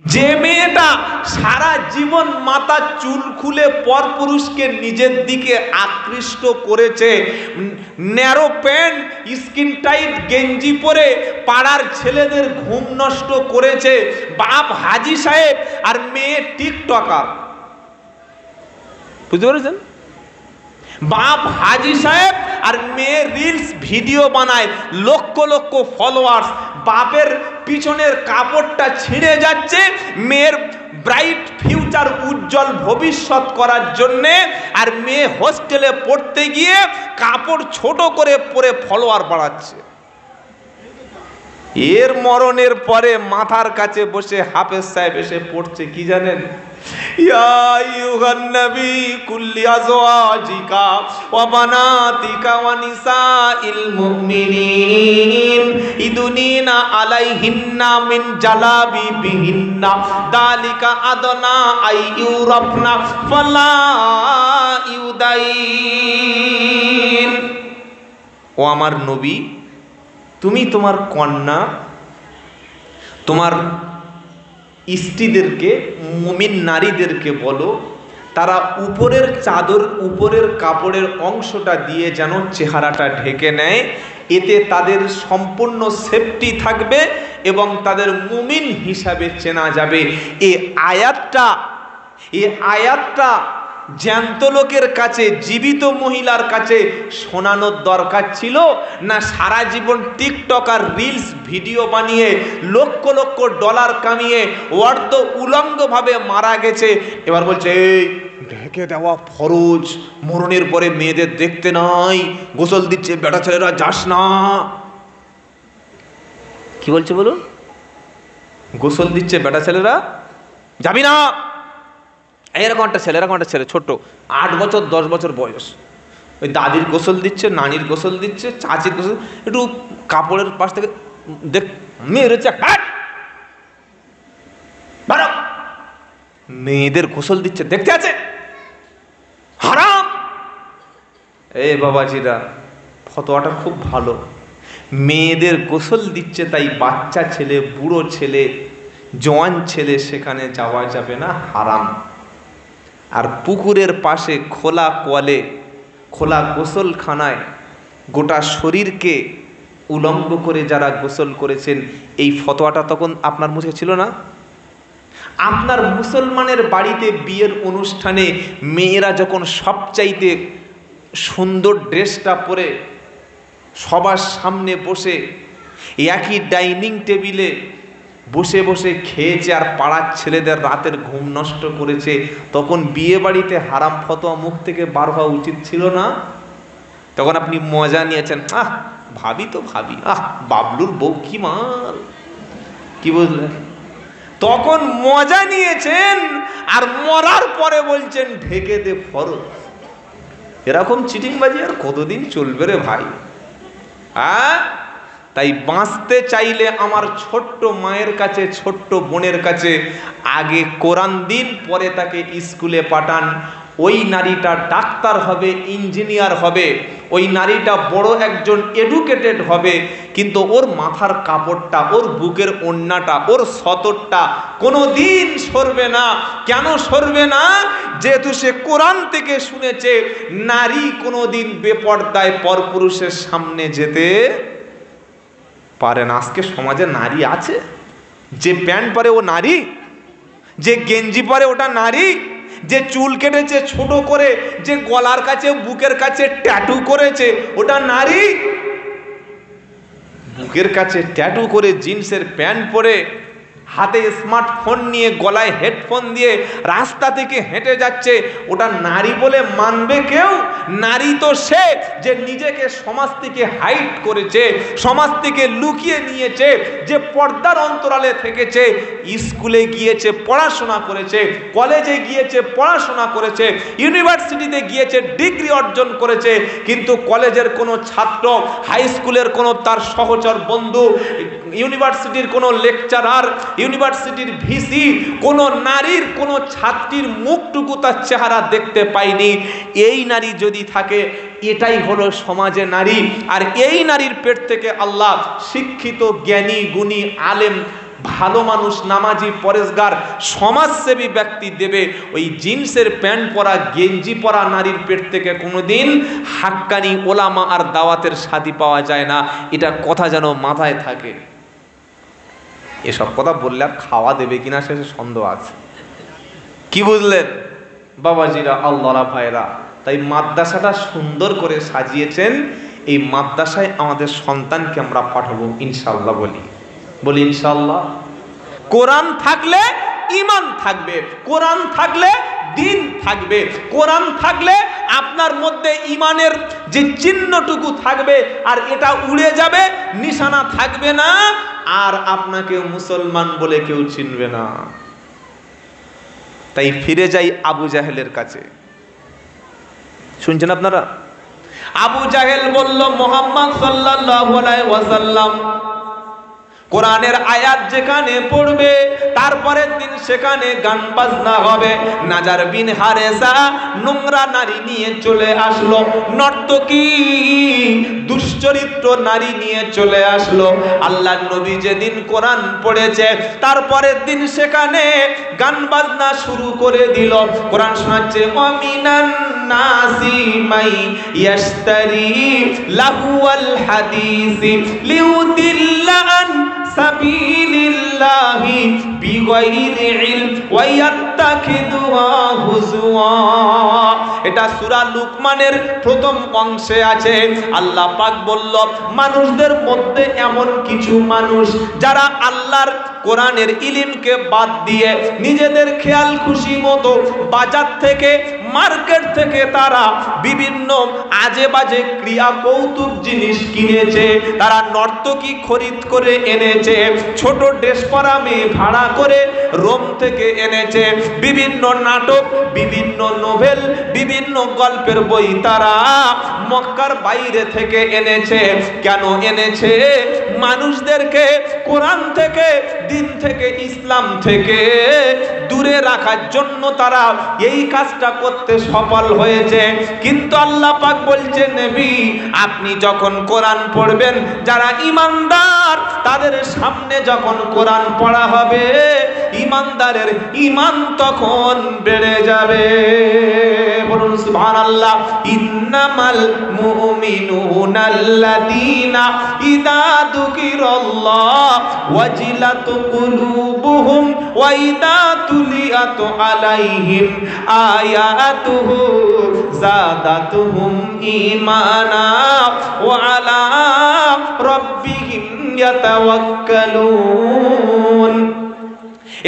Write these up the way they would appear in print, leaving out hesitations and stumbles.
যে মেয়েটা সারা জীবন মাথা চুল খুলে পরপুরুষকে নিজের দিকে আকৃষ্ট করেছে, ন্যারো প্যান্ট স্কিন টাইট গেঞ্জি পরে পাড়ার ছেলেদের ঘুম নষ্ট করেছে, বাপ হাজি সাহেব আর মেয়ে টিকটকার। বুঝতে পেরেছেন? বাপ হাজি সাহেব আর মেয়ে রিলস ভিডিও বানায়, লক্ষ লক্ষ ফলোয়ার্স। বাপের পিছনের কাপড়টা ছিঁড়ে যাচ্ছে মেয়ের ব্রাইট ফিউচার, উজ্জ্বল ভবিষ্যৎ করার জন্যে, আর মেয়ে হোস্টেলে পড়তে গিয়ে কাপড় ছোট করে পরে ফলোয়ার বাড়াচ্ছে। এর মরণের পরে মাথার কাছে বসে হাফেজ সাহেব এসে পড়ছে কি জানেন? ইয়া আইয়ুহান নবী কুল্লি আজওয়াজিকা ওয়া বানাতিকা ওয়া নিসাইল মুমিনিন ইদুনিনা আলাইহিন্না মিন জালাবিবিহিন্না যালিকা আদনা আইয়ুরাফনা ফালা ইউদাইন। ও আমার নবী, তুমি তোমার কন্যা, তোমার স্ত্রীদেরকে, মুমিন নারীদেরকে বলো তারা উপরের চাদর, উপরের কাপড়ের অংশটা দিয়ে যেন চেহারাটা ঢেকে নেয়, এতে তাদের সম্পূর্ণ সেফটি থাকবে এবং তাদের মুমিন হিসাবে চেনা যাবে। এই আয়াতটা জ্যান্ত লোকের কাছে, জীবিত মহিলার কাছে শোনানোর দরকার ছিল না? সারা জীবন টিকটক আর রিলস ভিডিও বানিয়ে লক্ষ লক্ষ ডলার কামিয়ে অর্ধ উলঙ্গভাবে মারা গেছে, এবার বলছে এই ঢেকে দেওয়া ফরজ, মরণের পরে মেয়েদের দেখতে নাই, গোসল দিচ্ছে বেটা ছেলেরা, যাস না। কি বলছে বলুন? গোসল দিচ্ছে বেটা ছেলেরা, যাবি না। এরকম একটা ছেলে ছোট, 8 বছর 10 বছর বয়স, ওই দাদির গোসল দিচ্ছে, নানির গোসল দিচ্ছে, চাচির গোসল, একটু কাপড়ের পাশ থেকে দেখ মেরেছে, মেয়েদের গোসল দিচ্ছে, দেখতে আছে, হারাম। এই বাবাজিরা, ফতোয়াটা খুব ভালো। মেয়েদের গোসল দিচ্ছে তাই বাচ্চা ছেলে, বুড়ো ছেলে, জওয়ান ছেলে সেখানে যাওয়া যাবে না, হারাম। আর পুকুরের পাশে খোলা কলে, খোলা গোসলখানায় গোটা শরীরকে উলঙ্গ করে যারা গোসল করেছেন, এই ফতোয়াটা তখন আপনার মুখে ছিল না? আপনার মুসলমানের বাড়িতে বিয়ের অনুষ্ঠানে মেয়েরা যখন সবচাইতে সুন্দর ড্রেসটা পরে সবার সামনে বসে একই ডাইনিং টেবিলে বসে বসে খেয়েছে আর পাড়ার ছেলেদের রাতের ঘুম নষ্ট করেছে, তখন বিয়ে বাড়িতে হারাম ফতোয়া মুখ থেকে বার হওয়া উচিত ছিল না? তখন আপনি মজা নিয়েছেন, ভাবি তো ভাবি, বাবলুর বউ কি মাল, কি বুঝলেন? তখন মজা নিয়েছেন আর মরার পরে বলছেন ঢেকে দে ফরজ। এরকম চিটিংবাজি আর কতদিন চলবে রে ভাই? তাই বাঁচতে চাইলে আমার ছোট্ট মায়ের কাছে, ছোট্ট বোনের কাছে আগে কোরআন দিন, পরে তাকে স্কুলে পাঠান। ওই নারীটা ডাক্তার হবে, ইঞ্জিনিয়ার হবে, ওই নারীটা বড় একজন এডুকেটেড হবে, কিন্তু ওর মাথার কাপড়টা, ওর বুকের ওড়নাটা, ওর সতরটা কোনোদিন সরবে না। কেন সরবে না? যেহেতু সে কোরআন থেকে শুনেছে নারী কোনোদিন বেপর্দায় পরপুরুষের সামনে যেতে পারে না। আজকে সমাজে নারী আছে, যে প্যান্ট পরে ও নারী, যে গেঞ্জি পরে ওটা নারী, যে চুল কেটেছে ছোট করে, যে গলার কাছে বুকের কাছে ট্যাটু করেছে ওটা নারী। বুকের কাছে ট্যাটু করে, জিন্সের প্যান্ট পরে, হাতে স্মার্টফোন নিয়ে, গলায় হেডফোন দিয়ে রাস্তা থেকে হেঁটে যাচ্ছে, ওটা নারী বলে মানবে কেউ? নারী তো সে যে নিজেকে সমাজ থেকে হাইড করেছে, সমাজ থেকে লুকিয়ে নিয়েছে, যে পর্দার অন্তরালে থেকেছে, স্কুলে গিয়েছে পড়াশোনা করেছে, কলেজে গিয়েছে পড়াশোনা করেছে, ইউনিভার্সিটিতে গিয়েছে ডিগ্রি অর্জন করেছে, কিন্তু কলেজের কোনো ছাত্র, হাই স্কুলের কোনো তার সহচর বন্ধু, ইউনিভার্সিটির কোনো লেকচারার, ইউনিভার্সিটির ভিসি, কোনো নারীর, কোনো ছাত্রীর মুখটুকু তার চেহারা দেখতে পাইনি। এই নারী যদি থাকে, এটাই হলো সমাজে নারী। আর এই নারীর পেট থেকে আল্লাহ শিক্ষিত, জ্ঞানী, গুণী, আলেম ভালো মানুষ, নামাজি, পরেশগার, সমাজসেবী ব্যক্তি দেবে। ওই জিন্সের প্যান্ট পরা, গেঞ্জি পরা নারীর পেট থেকে কোনোদিন হাক্কানি ওলামা আর দাওয়াতের শাদি পাওয়া যায় না। এটা কথা যেন মাথায় থাকে। এসব কথা বললে আর খাওয়া দেবে কিনা সে সন্দেহ আছে। কি বুঝলেন বাবাজিরা, আল্লাহরা ভাইরা? তাই মাদ্রাসাটা সুন্দর করে সাজিয়েছেন। এই মাদ্রাসায় আমাদের সন্তানকে আমরা পাঠাবো ইনশাআল্লাহ। বলি ইনশাআল্লাহ। কোরআন থাকলে ঈমান থাকবে, কোরআন থাকলে দিন থাকবে, কোরআন থাকলে আপনার মধ্যে ঈমানের যে চিহ্নটুকু থাকবে আর এটা উড়ে যাবে, নিশানা থাকবে না, আর আপনাকে মুসলমান বলে কেউ চিনবে না। তাই ফিরে যাই আবু জাহেলের কাছে। শুনছেন আপনারা? আবু জাহেল বলল, মুহাম্মদ সাল্লাল্লাহু আলাইহি ওয়াসাল্লাম কোরআনের আয়াত যেখানে পড়বে তারপরের দিন সেখানে গান বাজনা হবে। নাজার বিন হারেসা নোংরা নারী নিয়ে চলে আসলো, নর্তকী দুশ্চরিত্র নারী নিয়ে চলে আসলো। আল্লাহর নবী যেদিন কোরআন পড়েছে তারপরের দিন সেখানে গান বাজনা শুরু করে দিল। কোরআন শোনাচ্ছে, অমিনান নাসি মাই ইয়াশতারি লাহুয়াল হাদিসি লিউদিল্লা আন সাবিলিল্লাহি বিগাইরি ইলম ওয়া ইয়াত্তাখিযুহা হুজওয়া। এটা সূরা লুকমানের প্রথম অংশে আছে। আল্লাহ পাক বলল, মানুষদের মধ্যে এমন কিছু মানুষ যারা আল্লাহর কোরআনের ইলমকে বাদ দিয়ে নিজেদের খেয়াল খুশি মতো বাজার থেকে, মার্কেট থেকে তারা বিভিন্ন আজে বাজে ক্রিয়া কৌতুক জিনিস কিনেছে। তারা নর্তকী খরিদ করে এনেছে, ছোট ড্রেস পরা মেয়ে ভাড়া করে রোম থেকে এনেছে, বিভিন্ন নাটক, বিভিন্ন নোভেল, বিভিন্ন গল্পের বই তারা মক্কার বাইরে থেকে এনেছে। কেন এনেছে? মানুষদেরকে কোরআন থেকে, দিন থেকে, ইসলাম থেকে দূরে রাখার জন্য তারা এই কাজটা করতে সফল হয়েছে। কিন্তু আল্লাহ পাক বলছেন, নবী আপনি যখন কোরআন পড়বেন, যারা ঈমানদার তাদের সামনে যখন কোরআন পড়া হবে, ঈমানদারের ঈমান তখন বেড়ে যাবে। বলুন সুবহানাল্লাহ। ইন্নামাল মুমিনুনাল্লাযীনা ইযা যুকিরাল্লাহ ওয়াজিলাত কুলুবুহুম ওয়া ইযা তুলিয়াত আলাইহিম আয়াতুহু যাদাতুহুম ঈমানা ওয়া আলা রাব্বিহিম ইয়াতাওয়াক্কালুন।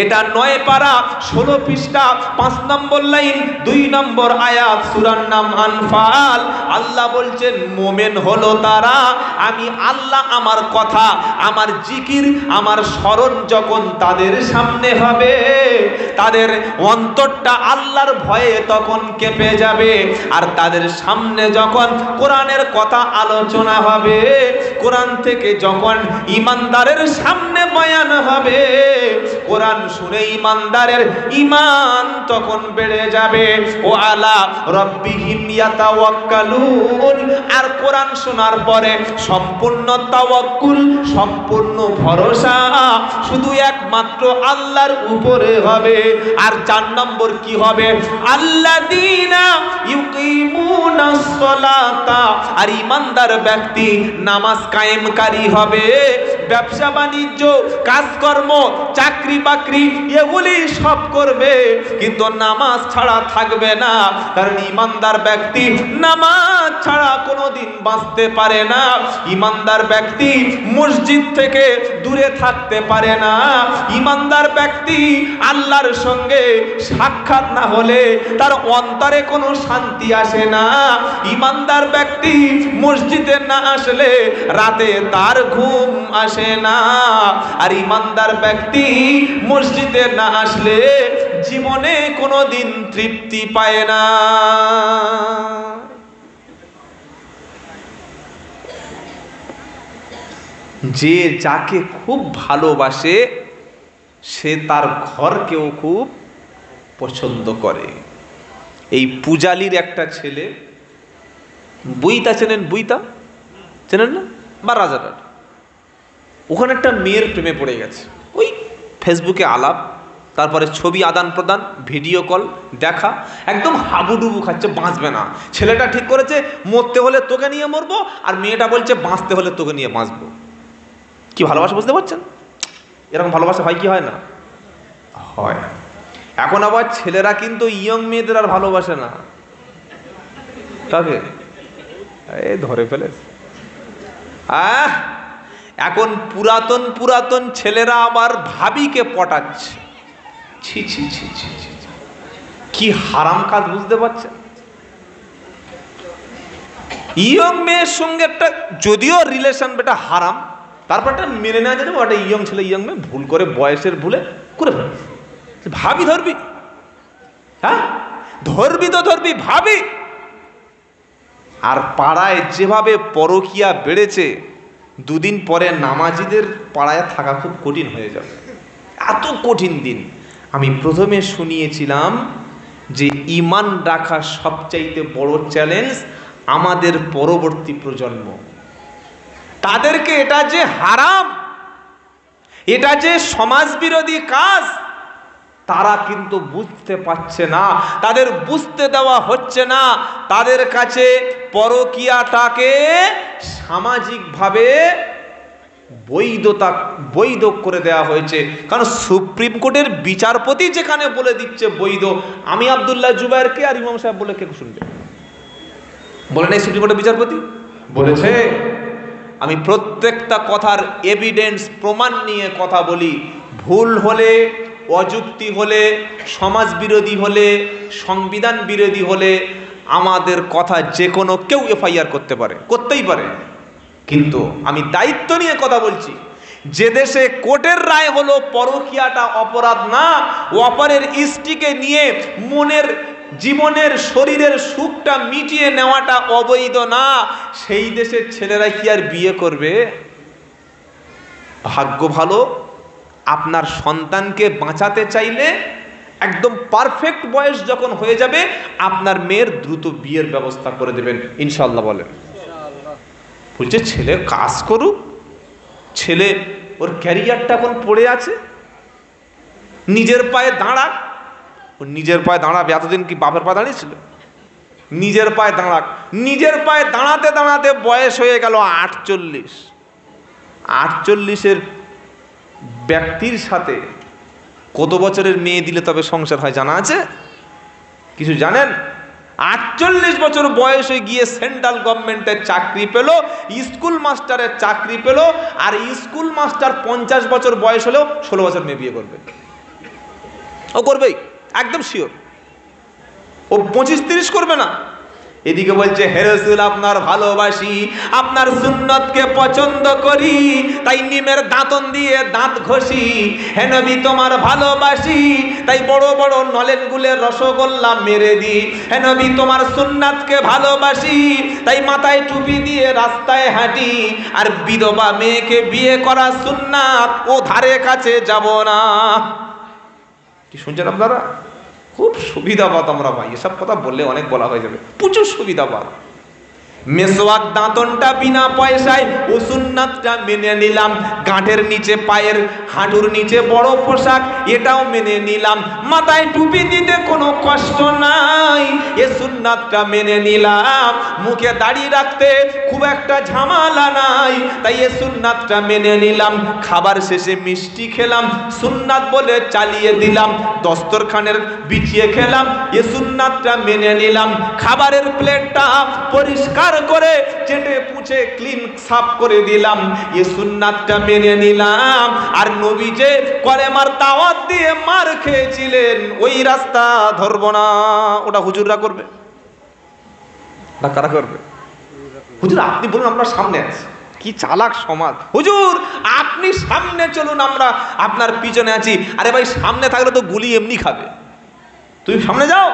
এটা 9 পারা 16 পৃষ্ঠা 5 নম্বর লাইন 2 নম্বর আয়াত, সূরার নাম আনফাল। আল্লাহ বলছেন, মুমিন হলো তারা, আমি আল্লাহ আমার কথা, আমার জিকির, আমার স্মরণ যখন তাদের সামনে হবে, তাদের অন্তরটা আল্লাহর ভয়ে তখন কেঁপে যাবে। আর তাদের সামনে যখন কোরআনের কথা আলোচনা হবে, কোরআন থেকে যখন ঈমানদারের সামনে বয়ান হবে, কোরআন শুনে ঈমানদারের ঈমান তখন বেড়ে যাবে। ও আলা রাব্বিহিম ইয়াতাওয়াক্কালুন। আর কোরআন শোনার পরে সম্পূর্ণ তাওয়াক্কুল, সম্পূর্ণ ভরসা শুধু একমাত্র আল্লাহর উপরে হবে। আর 4 নম্বর কি হবে? আল্লাযীনা ইউকিমুনাস সালাতা। আর ঈমানদার ব্যক্তি নামাজ কায়েমকারী হবে। ব্যবসা বাণিজ্য, কাজকর্ম, চাকরি বাকরি এগুলি সব করবে, কিন্তু নামাজ ছাড়া থাকবে না। কারণ ঈমানদার ব্যক্তি নামাজ ছাড়া কোনোদিন বাঁচতে পারে না। ঈমানদার ব্যক্তি মসজিদ থেকে দূরে থাকতে পারে না। ঈমানদার ব্যক্তি আল্লাহর সঙ্গে সাক্ষাৎ না হলে তার অন্তরে কোনো শান্তি আসে না। ঈমানদার ব্যক্তি মসজিদে না আসলে রাতে তার ঘুম আসে না। আর ঈমানদার ব্যক্তি মসজিদে না আসলে জীবনে কোনোদিন তৃপ্তি পায় না। যে যাকে খুব ভালোবাসে সে তার ঘরকেও খুব পছন্দ করে। এই পূজালির একটা ছেলে, বুইতা চেনেন? বুইতা চেনেন না? বা রাজারহাট, ওখানে একটা মেয়ের প্রেমে পড়ে গেছে। ওই ফেসবুকে আলাপ, তারপরে ছবি আদান প্রদান, ভিডিও কল, দেখা, একদম হাবুডুবু খাচ্ছে, বাঁচবে না। ছেলেটা ঠিক করেছে মরতে হলে তোকে নিয়ে মরবো, আর মেয়েটা বলছে বাঁচতে হলে তোকে নিয়ে বাঁচবো। কি ভালোবাসা বুঝতে পারছেন? এরকম ভালোবাসা হয় কি হয় না? হয়। এখন আবার ছেলেরা কিন্তু ইয়ং মেয়েদের আর ভালোবাসে না, তাকে এই ধরে ফেলেছে। এখন পুরাতন পুরাতন ছেলেরা আবার ভাবিকে পটাচ্ছে। ছি ছি ছি ছি ছি, কি হারাম কাজ বুঝতে পারছেন? ইয়ং মেয়ের সঙ্গে একটা যদিও রিলেশন বেটা হারাম, তারপর একটা মেনে নেওয়া যাবে ওটা ইয়ং ছেলে ইয়ং মেয়ে ভুল করে বয়সের ভুলে করে ফেলেছে। ভাবি ধরবি? হ্যাঁ ধরবি তো ধরবি ভাবি। আর পাড়ায় যেভাবে পরকীয়া বেড়েছে, দুদিন পরে নামাজিদের পাড়ায় থাকা খুব কঠিন হয়ে যাবে। এত কঠিন দিন। আমি প্রথমে শুনিয়েছিলাম যে ঈমান রাখা সবচাইতে বড় চ্যালেঞ্জ আমাদের পরবর্তী প্রজন্ম। তাদেরকে এটা যে হারাম, এটা যে সমাজ বিরোধী কাজ, তারা কিন্তু বুঝতে পারছে না, তাদের বুঝতে দেওয়া হচ্ছে না। তাদের কাছে পরকীয়াটাকে সামাজিকভাবে বৈধ করে দেওয়া হয়েছে। কারণ সুপ্রিম কোর্টের বিচারপতি যেখানে বলে দিচ্ছে বৈধ, আমি আব্দুল্লাহ জুবায়েরকে আর ইমাম সাহেব বলে কে শুনবে? বলে নাই সুপ্রিম কোর্টের বিচারপতি? বলেছে। আমি প্রত্যেকটা কথার এভিডেন্স প্রমাণ নিয়ে কথা বলি। ভুল হলে, অযুক্তি হলে, সমাজ বিরোধী হলে, সংবিধান বিরোধী হলে আমাদের কথা যে কোনো কেউ এফআইআর করতে পারে, করতেই পারে। কিন্তু আমি দায়িত্ব নিয়ে কথা বলছি, যে দেশে কোর্টের রায় হলো পরকীয়াটা অপরাধ না, অপরের স্ত্রীকে নিয়ে মনের, জীবনের, শরীরের সুখটা মিটিয়ে নেওয়াটা অবৈধ না, সেই দেশের ছেলেরা কি আর বিয়ে করবে? ভাগ্য ভালো, আপনার সন্তানকে বাঁচাতে চাইলে একদম পারফেক্ট বয়স যখন হয়ে যাবে, আপনার মেয়ের দ্রুত বিয়ের ব্যবস্থা করে দেবেন ইনশাআল্লাহ। বলেন বলছে ছেলে কাজ করুক, ছেলে ওর ক্যারিয়ারটা এখন পড়ে আছে, নিজের পায়ে দাঁড়াক। ও নিজের পায়ে দাঁড়াবে, এতদিন কি বাপের পায়ে দাঁড়িয়েছিল? নিজের পায়ে দাঁড়াক। নিজের পায়ে দাঁড়াতে দাঁড়াতে বয়স হয়ে গেল 48। 48-এর ব্যক্তির সাথে কত বছরের মেয়ে দিলে তবে সংসার হয় জানা আছে? কিছু জানেন? 48 বছর বয়সে গিয়ে সেন্ট্রাল গভর্নমেন্টের চাকরি পেল, স্কুল মাস্টারের চাকরি পেল। আর স্কুল মাস্টার 50 বছর বয়স হলেও 16 বছর মেয়ে বিয়ে করবে। ও করবেই, একদম শিওর। ও 25-30 করবে না। এদিকে বলছে হে রাসূল আপনার ভালোবাসি, আপনার সুন্নতকে পছন্দ করি, তাই নিমের দাঁতন দিয়ে দাঁত ঘষি। হে নবী তোমার ভালোবাসি, তাই বড় বড় নলেন গুলের রসগোল্লা মেরে দি। হে নবী তোমার সুন্নাতকে ভালোবাসি, তাই মাথায় টুপি দিয়ে রাস্তায় হাঁটি। আর বিধবা মেয়েকে বিয়ে করা সুন্নাত, ও ধারে কাছে যাব না। কি শুনছেন আপনারা? খুব সুবিধাবাদ আমরা ভাই, এসব কথা বললে অনেক বলা হয়ে যাবে, প্রচুর সুবিধাবাদ। মেসওয়াক দাঁতনটা বিনা পয়সায়, ও সুন্নাতটা মেনে নিলাম। গাঁটের নিচে, পায়ের হাঁটুর নিচে বড় পোশাক, এটাও মেনে নিলাম। মাথায় টুপি দিতে কোনো কষ্ট নাই, এ সুন্নাতটা মেনে নিলাম। মুখে দাড়ি রাখতে খুব একটা ঝামেলা নাই, তাই এ সুন্নাতটা মেনে নিলাম। খাবার শেষে মিষ্টি খেলাম, সুন্নাত বলে চালিয়ে দিলাম। দস্তরখানের বিছিয়ে খেলাম, এ সুন্নাতটা মেনে নিলাম। খাবারের প্লেটটা পরিষ্কার করে চেটে পুছে ক্লিন সাফ করে দিলাম, এ সুন্নাতটা মেনে নিলাম। আর নবী যে কলেমার দাওয়াত দিয়ে মার খেয়েছিলেন, ওই রাস্তা ধরব না। ওটা হুজুররা করবে না, কারা করবে? হুজুর আপনি বলুন, আমরা সামনে আছি। কি চালাক সমাজ! হুজুর আপনি সামনে চলুন, আমরা আপনার পিছনে আছি। আরে ভাই সামনে থাকলে তো গুলি এমনি খাবে, তুমি সামনে যাও,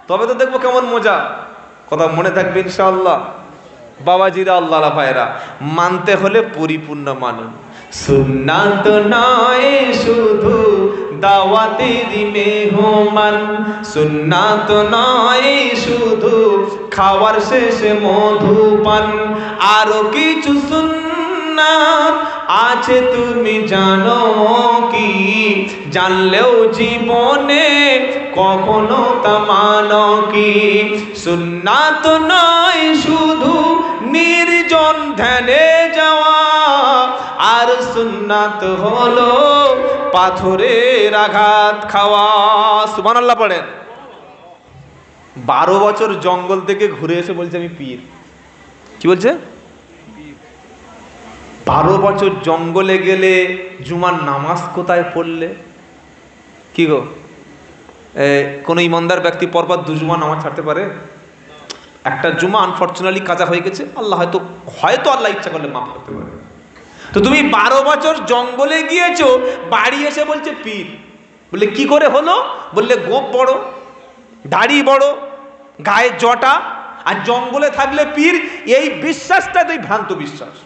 তবে তো দেখবো কেমন মজা। কথা মনে থাকবে ইনশাআল্লাহ। বাবাজিরা, আল্লাহ ভাইরা, মানতে হলে পরিপূর্ণ মানুন। সুন্নাত নয় শুধু দাওয়াতেরই মেহমান, সুন্নাত নয় শুধু খাওয়ার শেষে মধুপান, আরো কিছু সুন্নাত সুন্নাত আছে তুমি জানো কি, জানলেও জীবনে কখনো তা মানো কি। সুন্নাত নয় শুধু নির্জন ধ্যানে যাওয়া, আর সুন্নাত হলো পাথরের আঘাত খাওয়া। সুবহানাল্লাহ পড়েন। 12 বছর জঙ্গল থেকে ঘুরে এসে বলছে আমি পীর। কি বলছে? 12 বছর জঙ্গলে গেলে জুমার নামাজ কোথায় পড়লে? কি গো, কোন ইমানদার ব্যক্তি পরপর 2 জুমা নামাজ ছাড়তে পারে? একটা জুমা আনফরচুনেটলি কাজা হয়ে গেছে, আল্লাহ হয়তো আল্লাহ ইচ্ছা করলে মাফ করতে পারে। তো তুমি 12 বছর জঙ্গলে গিয়েছো, বাড়ি এসে বলছে পীর। বলে কি করে হলো? বললে গোপ বড়, দাড়ি বড়, গায়ে জটা, আর জঙ্গলে থাকলে পীর। এই বিশ্বাসটা তুই ভ্রান্ত বিশ্বাস।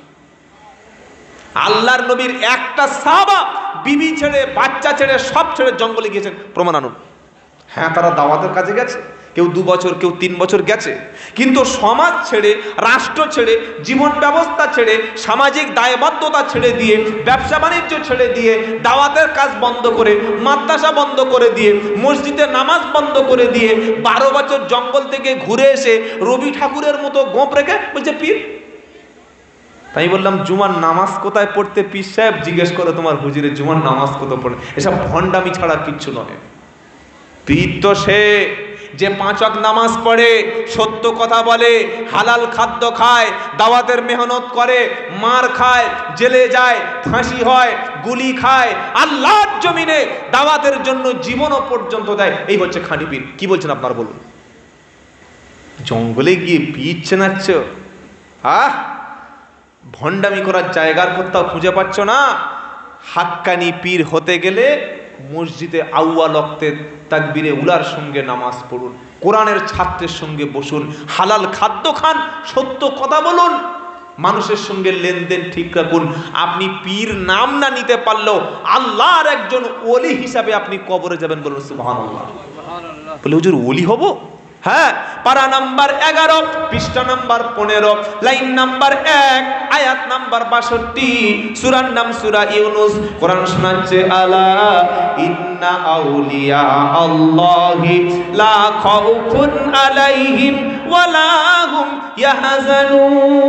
আল্লাহর নবীর একটা সাহাবা বিবি ছেড়ে, বাচ্চা ছেড়ে, সব ছেড়ে জঙ্গলে গিয়েছেন, প্রমাণ আনুন। হ্যাঁ, তারা দাওয়াতের কাজে গেছে, কেউ 2 বছর, কেউ 3 বছর গেছে, কিন্তু সমাজ ছেড়ে, রাষ্ট্র ছেড়ে, জীবন ব্যবস্থা ছেড়ে, সামাজিক দায়বদ্ধতা ছেড়ে দিয়ে, ব্যবসা বাণিজ্য ছেড়ে দিয়ে, দাওয়াতের কাজ বন্ধ করে, মাদ্রাসা বন্ধ করে দিয়ে, মসজিদে নামাজ বন্ধ করে দিয়ে 12 বছর জঙ্গল থেকে ঘুরে এসে রবি ঠাকুরের মতো গোপ রেখে বলছে পীর। তাই বললাম জুমার নামাজ কোথায় পড়তে পীর সাহেব জিজ্ঞেস করে তোমার হুজুরের জুমার নামাজ কোথায় পড়ে। এসব ভণ্ডামি ছাড়া কিচ্ছু নয়। পীর তো সে যে 5 ওয়াক্ত নামাজ পড়ে, সত্য কথা বলে, হালাল খাদ্য খায়, দাওয়াতের মেহনত করে, মার খায়, জেলে যায়, ফাঁসি হয়, গুলি খায়, আল্লাহর জমিনে দাওয়াতের জন্য জীবনও পর্যন্ত দেয়। এই বলছে খাঁটি পীর। কি বলছেন আপনারা বলুন? জঙ্গলে গিয়ে পীর চেনাচ্ছ? ভণ্ডামি করার জায়গার কোথাও খুঁজে পাচ্ছ না? হাক্কানি পীর হতে গেলে মসজিদে আউয়াল ওয়াক্তে তাকবীরে উলার সঙ্গে নামাজ পড়ুন, কোরআনের ছাত্রের সঙ্গে বসুন, হালাল খাদ্য খান, সত্য কথা বলুন, মানুষের সঙ্গে লেনদেন ঠিক রাখুন। আপনি পীর নাম না নিতে পারলেও আল্লাহর একজন ওলি হিসাবে আপনি কবরে যাবেন। বলুন সুবহানাল্লাহ। বলে হুজুর ওলি হব? হ্যাঁ, পারা নাম্বার 11, পৃষ্ঠা নাম্বার 15, লাইন নাম্বার 1, আয়াত নাম্বার 62, সূরার নাম সূরা ইউনূস। কোরআন শোনাচ্ছে, আলা ইন্না আউলিয়া আল্লাহি লা খাউফুন আলাইহিম ওয়ালা হুম ইয়াহজানুন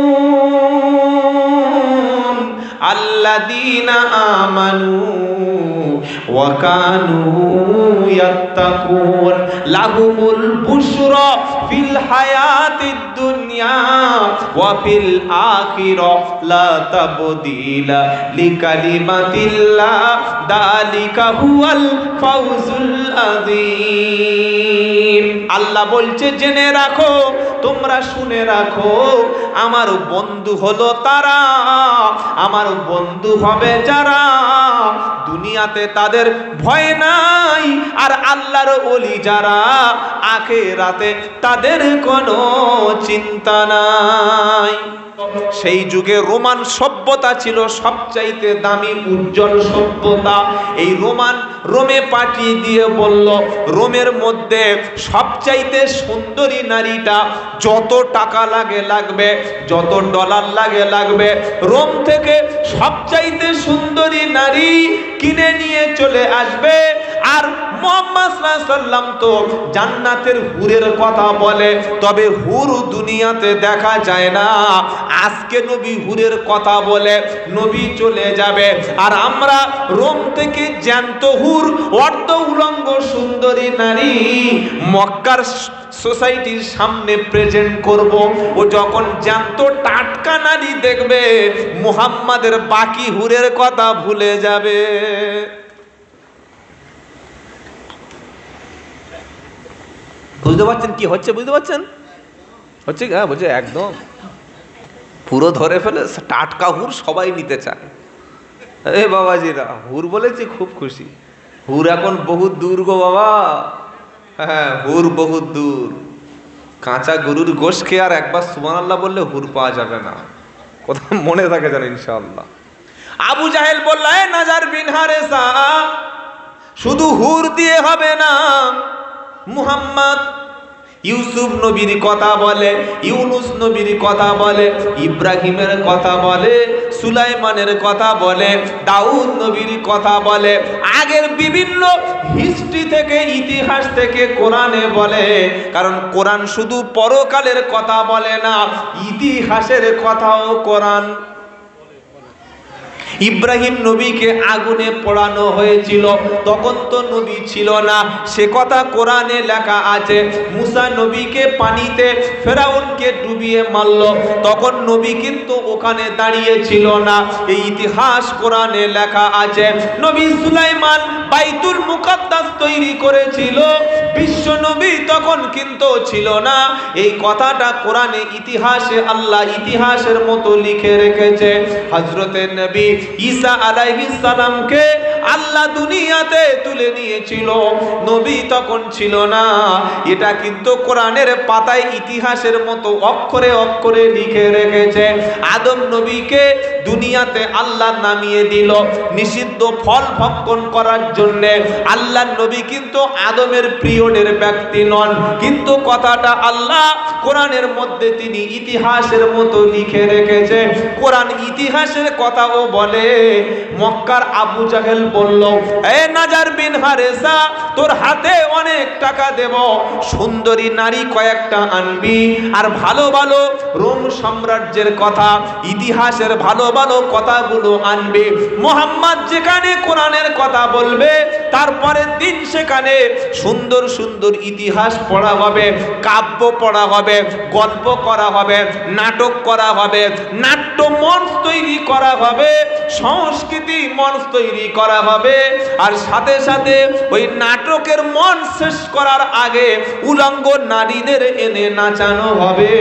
আল্লাযীনা আমানু ওয়া কানু ইয়াত্তাকুন লাহুমুল বুশরা ফিল হায়াতিদ দুনিয়া ওয়া ফিল আখিরাহ লা তাবদীলা লিকালিমাতিল্লাহ যালিকা হুয়াল ফাওজুল আযীম। আল্লাহ বলছে জেনে রাখো, তোমরা শুনে রাখো, আমার বন্ধু হলো তারা, আমার বন্ধু হবে যারা দুনিয়াতে তাদের ভয় নাই, আর আল্লাহর ওলি যারা আখিরাতে তাদের কোনো চিন্তা নাই। সেই যুগে রোমান সভ্যতা ছিল সবচাইতে দামি উজ্জ্বল সভ্যতা। এই রোমে পাঠিয়ে দিয়ে বলল, রোমের মধ্যে সবচাইতে সুন্দরী নারীটা যত টাকা লাগবে, যত ডলার লাগবে, রোম থেকে সবচাইতে সুন্দরী নারী কিনে নিয়ে চলে আসবে। আর মুহাম্মদ সাল্লাল্লাহু আলাইহি ওয়াসাল্লাম তো জান্নাতের হুরের কথা বলে, তবে হুর দুনিয়াতে দেখা যায় না। আজকে নবী হুরের কথা বলে, নবী চলে যাবে, আর আমরা রোম থেকে জ্যান্ত হুর, অর্ধ উলঙ্গ সুন্দরী নারী মক্কার সোসাইটির সামনে প্রেজেন্ট করব। ও যখন জ্যান্ত টাটকা নারী দেখবে, মুহাম্মাদের বাকি হুরের কথা ভুলে যাবে। বুঝতে পারছেন কি হচ্ছে? বুঝতে পারছেন হচ্ছে? হ্যাঁ, বলছে একদম পুরো ধরে ফেলে। টাটকা হুর সবাই নিতে চায়। এ বাবাজিরা, হুর বলেছি খুব খুশি। হুর এখন বহুত দূর গো বাবা। হ্যাঁ, হুর বহুত দূর। কাঁচা গরুর গোশ খেয়ে আর একবার সুবহানাল্লাহ বললে হুর পাওয়া যাবে না। কথা মনে থাকে যেন ইনশাআল্লাহ। আবু জাহেল বলল, এ নাজার বিন হারেসা, শুধু হুর দিয়ে হবে না, মুহাম্মদ ইউসুফ নবীর কথা বলে, ইউনুস নবীর কথা বলে, ইব্রাহিমের কথা বলে, সুলাইমানের কথা বলে, দাউদ নবীর কথা বলে। আগের বিভিন্ন হিস্ট্রি থেকে, ইতিহাস থেকে কোরআনে বলে। কারণ কোরআন শুধু পরকালের কথা বলে না, ইতিহাসের কথাও কোরআন। ইব্রাহিম নবীকে আগুনে পোড়ানো হয়েছিল, তখন তো নবী ছিল না, সে কথা কোরআনে লেখা আছে। মুসা নবীকে পানিতে ফেরাউনকে ডুবিয়ে মারল, তখন নবী কিন্তু ওখানে দাঁড়িয়ে ছিল না, এই ইতিহাস কোরআনে লেখা আছে। নবী সুলাইমান বাইতুল মুকাদ্দাস তৈরি করেছিল, বিশ্ব নবী তখন কিন্তু ছিল না, এই কথাটা কোরআনে ইতিহাসে আল্লাহ ইতিহাসের মতো লিখে রেখেছে। হযরতে নবী ঈসা আলাইহিস সালামকে আল্লাহ দুনিয়াতে তুলে নিয়েছিল, নবী তখন ছিল না, এটা কিন্তু কোরআনের পাতায় ইতিহাসের মতো অক্ষরে অক্ষরে লিখে রেখেছে। আদম নবীকে দুনিয়াতে আল্লাহ নামিয়ে দিল নিষিদ্ধ ফল ভক্ষণ করার জন্য। আল্লাহ নবী কিন্তু আদমের পিরিয়ডের ব্যক্তি নন, কিন্তু কথাটা আল্লাহ কোরআনের মধ্যে তিনি ইতিহাসের মতো লিখে রেখেছে। কোরআন ইতিহাসের কথাও বলে। মক্কার আবু জাহেল বলল, এ নাজার বিন হারেসা, তোর হাতে অনেক টাকা দেব, সুন্দরী নারী কয়েকটা আনবি, আর ভালো ভালো রোম সাম্রাজ্যের কথা, ইতিহাসের ভালো ভালো কথাগুলো আনবি। মুহাম্মদ যেখানে কোরআনের কথা বলবে, তারপরের দিন সেখানে সুন্দর সুন্দর ইতিহাস পড়া হবে, কাব্য পড়া হবে, গল্প করা হবে, নাটক করা হবে, নাট্য মঞ্চ তৈরি করা হবে, সংস্কৃতি মঞ্চ তৈরি করা হবে। আর সাথে সাথে ওই নাটকের মঞ্চ শেষ করার আগে উলঙ্গ নারীদের এনে নাচানো হবে।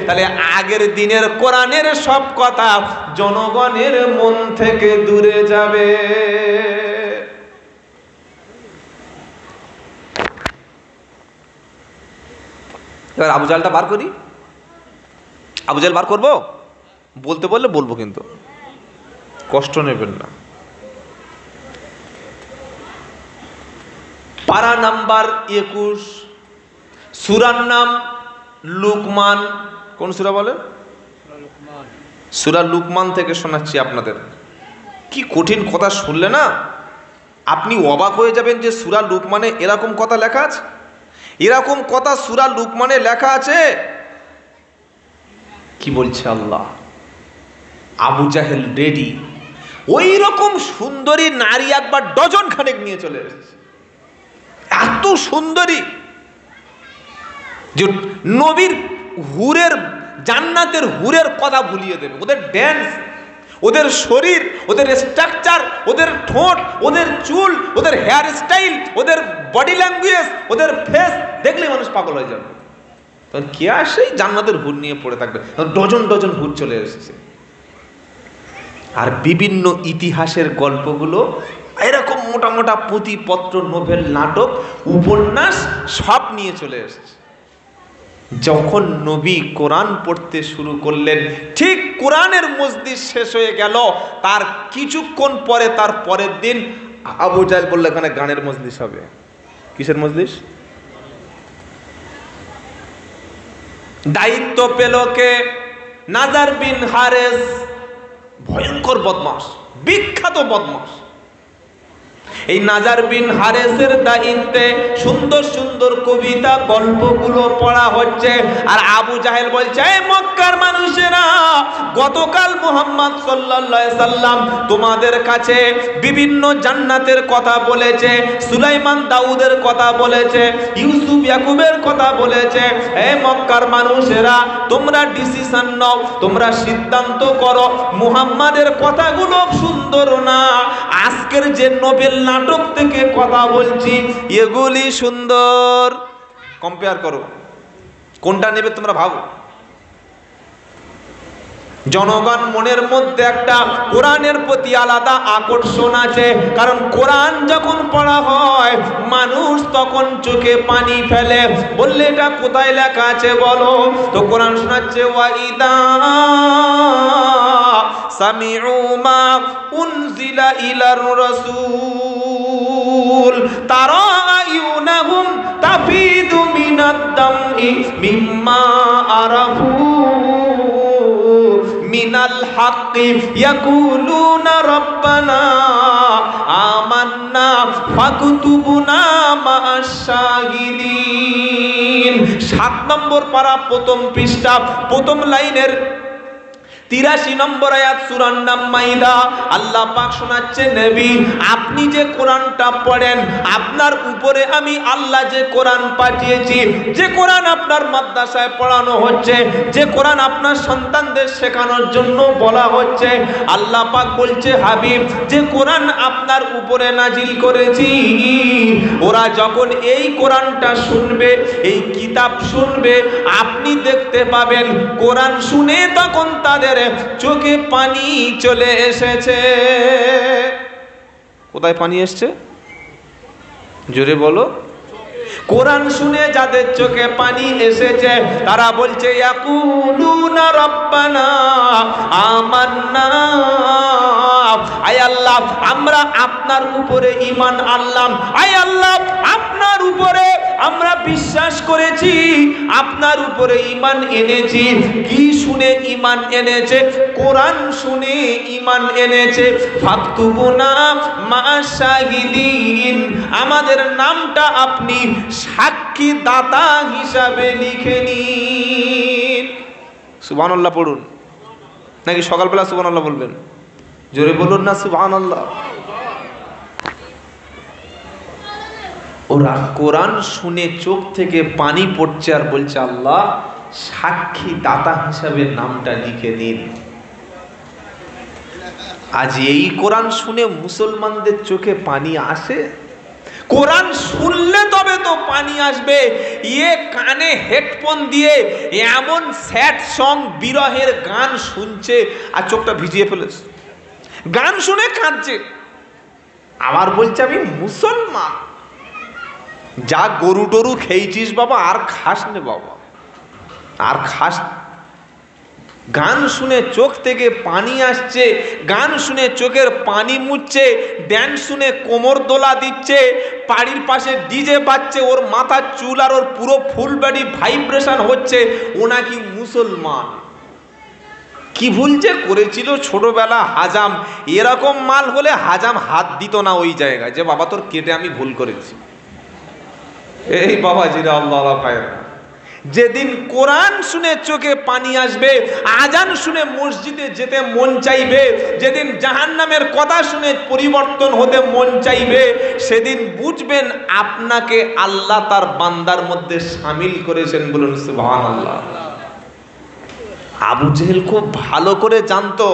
তাহলে আগের দিনের কোরআনের সব কথা জনগণের মন থেকে দূরে যাবে। এবার আবু জাহেলটা বার করি। আবু জাহেল বার করবো? বলতে বললে বলবো, কিন্তু কষ্ট নেবেন না। পারা নাম্বার 21, সূরার নাম লুকমান। কোন সূরা বলেন? সূরা লুকমান থেকে শোনাচ্ছি আপনাদের। কি কঠিন কথা শুনলে না আপনি অবাক হয়ে যাবেন যে সূরা লুকমানে এরকম কথা লেখা আছে। এরকম কথা সূরা লুকমানে লেখা আছে। কি বলছে আল্লাহ? আবু জাহেল রেডি, ওই রকম সুন্দরী নারী একবার ডজন খানেক নিয়ে চলে এসেছে। এত সুন্দরী যে নবীর হুরের, জান্নাতের হুরের কথা ভুলিয়ে দেবে। ওদের ড্যান্স, ওদের শরীর, ওদের স্ট্রাকচার, ওদের ঠোঁট, ওদের চুল, ওদের হেয়ার স্টাইল, ওদের বডি ল্যাঙ্গুয়েজ, ওদের ফেস দেখলে মানুষ পাগল হয়ে যাবে। তখন কে আসে জান্নাতের হুর নিয়ে পড়ে থাকবে, ডজন ডজন হুর চলে এসেছে। আর বিভিন্ন ইতিহাসের গল্পগুলো এরকম মোটা মোটা পুঁথিপত্র, নোভেল, নাটক, উপন্যাস সব নিয়ে চলে এসেছে। যখন নবী কোরআন পড়তে শুরু করলেন, ঠিক কোরআনের মজলিস শেষ হয়ে গেল, তার কিছুক্ষণ পরে, তার পরের দিন আবু জাহেল বলল এখানে গানের মজলিস হবে। কিসের মজলিস? দায়িত্ব পেল কে? নাজার বিন হারেস। ভয়ঙ্কর বদমাশ, বিখ্যাত বদমাশ। এই নাজার বিন হারেসের দায়িত্বে সুন্দর সুন্দর কবিতা, গল্পগুলো পড়া হচ্ছে। আর আবু জাহেল বলছে, এই মক্কার মানুষেরা, গতকাল মুহাম্মদ সাল্লাল্লাহু আলাইহি সাল্লাম তোমাদের কাছে বিভিন্ন জান্নাতের কথা বলেছে, সুলাইমান দাউদের কথা বলেছে, ইউসুফ ইয়াকুবের কথা বলেছে। এই মক্কার মানুষেরা, তোমরা ডিসিশন নাও, তোমরা সিদ্ধান্ত করো, মুহাম্মাদের কথাগুলো সুন্দর না, আজকের যে নোবেল নাটক থেকে কথা বলছি এগুলি সুন্দর। কম্পেয়ার করো, কোনটা নেবে তোমরা ভাবো। জনগণ মনের মধ্যে একটা কোরআনের প্রতি আলাদা আকর্ষণ আছে, কারণ কোরআন যখন পড়া হয় মানুষ তখন চোখে পানি ফেলে। বললে এটা কোথায় লেখা আছে বলো? তো কোরআন শোনাচ্ছে, ওয়াইদা সামিউ মা উনজিলা ইলার রাসূল তারা আয়ুনাহুম তাফিদু মিনাদ দাম মিম্মা আরাফু মিনাল হাক্কি ইয়াকুলুনা রব্বানা আমান্না ফাকতুবুনা মা'আশ শাহিদিন। 7 নম্বর পারা, প্রথম পৃষ্ঠা, প্রথম লাইনের 83 নম্বর আয়াত, সূরার নাম মাইদা। আল্লাহ পাক শোনাচ্ছেন, নবী আপনি যে কোরআনটা পড়েন, আপনার উপরে আমি আল্লাহ যে কোরআন পাঠিয়েছি, যে কোরআন আপনার মাদ্রাসায় পড়ানো হচ্ছে, যে কোরআন আপনার সন্তানদের শেখানোর জন্য বলা হচ্ছে, আল্লাহ পাক বলছে হাবিব যে কোরআন আপনার উপরে নাজিল করেছি, ওরা যখন এই কোরআনটা শুনবে, এই কিতাব শুনবে, আপনি দেখতে পাবেন কোরআন শুনে তখন তাদের চোখে পানি চলে এসেছে। কোথায় পানি এসছে? জোরে বলো। কোরআন শুনে যাদের চোখে পানি এসেছে তারা বলছে ইয়াকুলুনা রব্বানা আমান্না, আয় আল্লাহ আমরা আপনার উপরে ঈমান আনলাম, আয় আল্লাহ আপনার উপরে আমরা বিশ্বাস করেছি, আপনার উপরে ঈমান এনেছি। কি শুনে ঈমান এনেছে? কোরআন শুনে ঈমান এনেছে। ফাকতুবুনা মা'আশ শাহিদিন, আমাদের নামটা আপনি সাক্ষী দাতা হিসাবে লিখে নিন। সুবহানাল্লাহ পড়ুন, নাকি সকালবেলা সুবহানাল্লাহ বলবেন? জোরে বলুন না সুবহানাল্লাহ। ওরা কোরআন শুনে চোখ থেকে পানি পড়ছে আর বলছে আল্লাহ সাক্ষী দাতা হিসাবে নামটা লিখে দিন। আজ এই কোরআন শুনে মুসলমানদের চোখে পানি আসে? কোরআন শুনলে তবে তো পানি আসবে। ইয়ে কানে হেডফোন দিয়ে এমন স্যাড সং, বিরহের গান শুনছে আর চোখটা ভিজিয়ে ফেলেছে, গান শুনে কাঁদছে, আবার বলছে আমি মুসলমান। যা গরু টরু খেয়েছিস বাবা, আর খাস নে বাবা, আর খাস। গান শুনে চোখ থেকে পানি আসছে, গান শুনে চোখের পানি মুছছে, ড্যান্স শুনে কোমর দোলা দিচ্ছে, বাড়ির পাশে ডিজে বাজছে, ওর মাথার চুল আর ওর পুরো ফুল বডি ভাইব্রেশন হচ্ছে, ও নাকি মুসলমান। কি ভুল যে করেছিল ছোটবেলা হাজাম। এরকম মাল হলে হাজাম হাত দিত না ওই জায়গায়, যে বাবা তোর কেটে আমি ভুল করেছি। এই বাবা জিরা আল্লাহ খায়রা, যেদিন কোরআন শুনে চোখে পানি আসবে, আজান শুনে মসজিদে যেতে মন চাইবে, যেদিন জাহান্নামের কথা শুনে পরিবর্তন হতে মন চাইবে, সেদিন বুঝবেন আপনাকে আল্লাহ তার বান্দার মধ্যে শামিল করেছেন। বলুন সুবহানাল্লাহ। আবু জেহেল খুব ভালো করে জানতো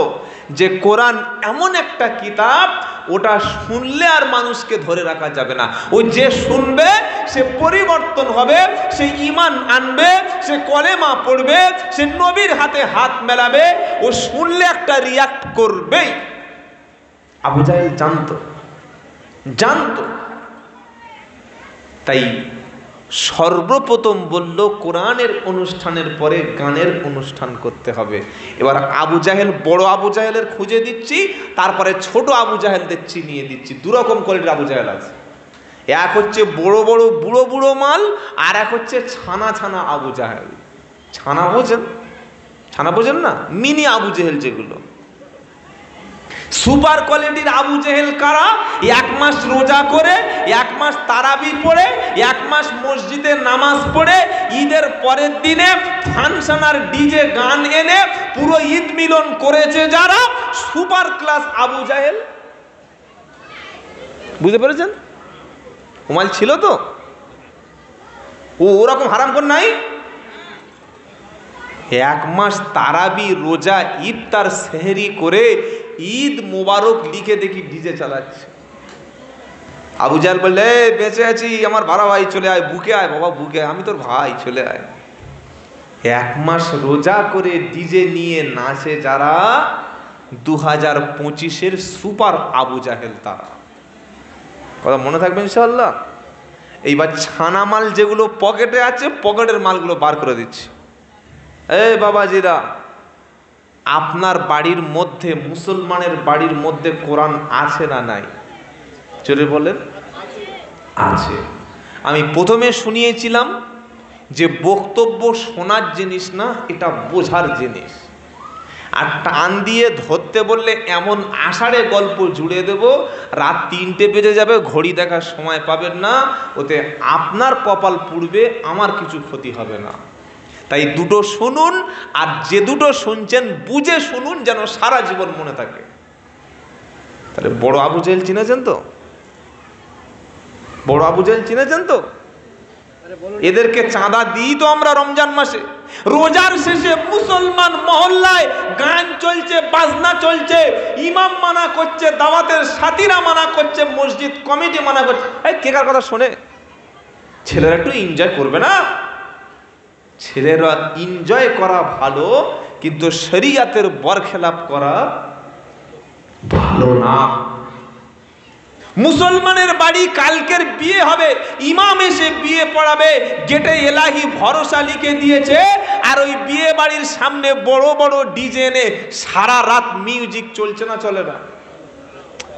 যে কোরআন এমন একটা কিতাব, ওটা শুনলে আর মানুষকে ধরে রাখা যাবে না। ওই যে শুনবে সে পরিবর্তন হবে, সে ঈমান আনবে, সে কলেমা পড়বে, সে নবীর হাতে হাত মেলাবে, ও শুনলে একটা রিয়াক্ট করবেই। আবু জাহেল জানতো। তাই সর্বপ্রথম বলল কোরআনের অনুষ্ঠানের পরে গানের অনুষ্ঠান করতে হবে। এবার আবু জাহেল, বড় আবু জাহেলের খুঁজে দিচ্ছি, তারপরে ছোট আবু জাহেলদের চিনিয়ে দিচ্ছি। দুরকম কোয়ালিটির আবু জাহেল আছে। এক হচ্ছে বড় বড় বুড়ো বুড়ো মাল, আর এক হচ্ছে ছানা ছানা আবু জাহেল। ছানা বোঝেন না? মিনি আবু জেহেল যেগুলো। সুপার কোয়ালিটির আবু জেহেল কারা? 1 মাস রোজা করে, 1 মাস তারাবি পড়ে, 1 মাস মসজিদে নামাজ পড়ে, ঈদের পরের দিনে ফাংশন আর ডিজে গান এনে পুরো ঈদ মিলন করেছে যারা, সুপার ক্লাস আবু জাহেল। বুঝতে পেরেছেন? ওমাল ছিল তো? ওরকম হারাম কর নাই। 1 মাস তারাবি রোজা ইফতার সেহরি করে ঈদ মোবারক লিখে দেখি ডিজে চালাচ্ছে। আবু জাহেল বললে বেঁচে আছি, আমার ভাড়া ভাই চলে আয়, বুকে আয় বাবা, বুকে আয়, আমি তোর ভাই, চলে আয়। 1 মাস রোজা করে ডিজে নিয়ে নাচে যারা, 2025-এর সুপার আবু জাহেল তারা। কথা মনে থাকবে ইনশাআল্লাহ। এইবার ছানা মাল যেগুলো পকেটে আছে, পকেটের মালগুলো বার করে দিচ্ছি। এই বাবাজিরা, আপনার বাড়ির মধ্যে, মুসলমানের বাড়ির মধ্যে কোরআন আছে না নাই? জোরে বলেন। আছে। আমি প্রথমে শুনিয়েছিলাম যে বক্তব্য শোনার জিনিস না, এটা বোঝার জিনিস। আর টান দিয়ে ধরতে বললে এমন আষাঢ়ে গল্প জুড়ে দেব, রাত 3টে বেজে যাবে, ঘড়ি দেখার সময় পাবেন না। ওতে আপনার কপাল পুড়বে, আমার কিছু ক্ষতি হবে না। তাই দুটো শুনুন, আর যে দুটো শুনছেন বুঝে শুনুন, যেন সারা জীবন মনে থাকে। তাহলে বড় আবু জেহেল চিনেছেন তো? বড় আবু জেহেল চিনেছেন তো? এদেরকে চাঁদা দিই তো আমরা রমজান মাসে। রোজার শেষে মুসলমান মহল্লায় গান চলছে, বাজনা চলছে, ইমাম মানা করছে, দাওয়াতের সাথীরা মানা করছে, মসজিদ কমিটি মানা করছে। এই কে কার কথা শোনে? ছেলেরা একটু এনজয় করবে না? ছেলেরা এনজয় করা ভালো, কিন্তু শরীয়তের বরখেলাপ করা ভালো না। মুসলমানের বাড়ি কালকের বিয়ে হবে, ইমাম এসে বিয়ে পড়াবে, গেটে এলাহি ভরসা লিখে দিয়েছে, আর ওই বিয়ে বাড়ির সামনে বড় বড় ডিজে এনে সারা রাত মিউজিক চলছে না? চলে না?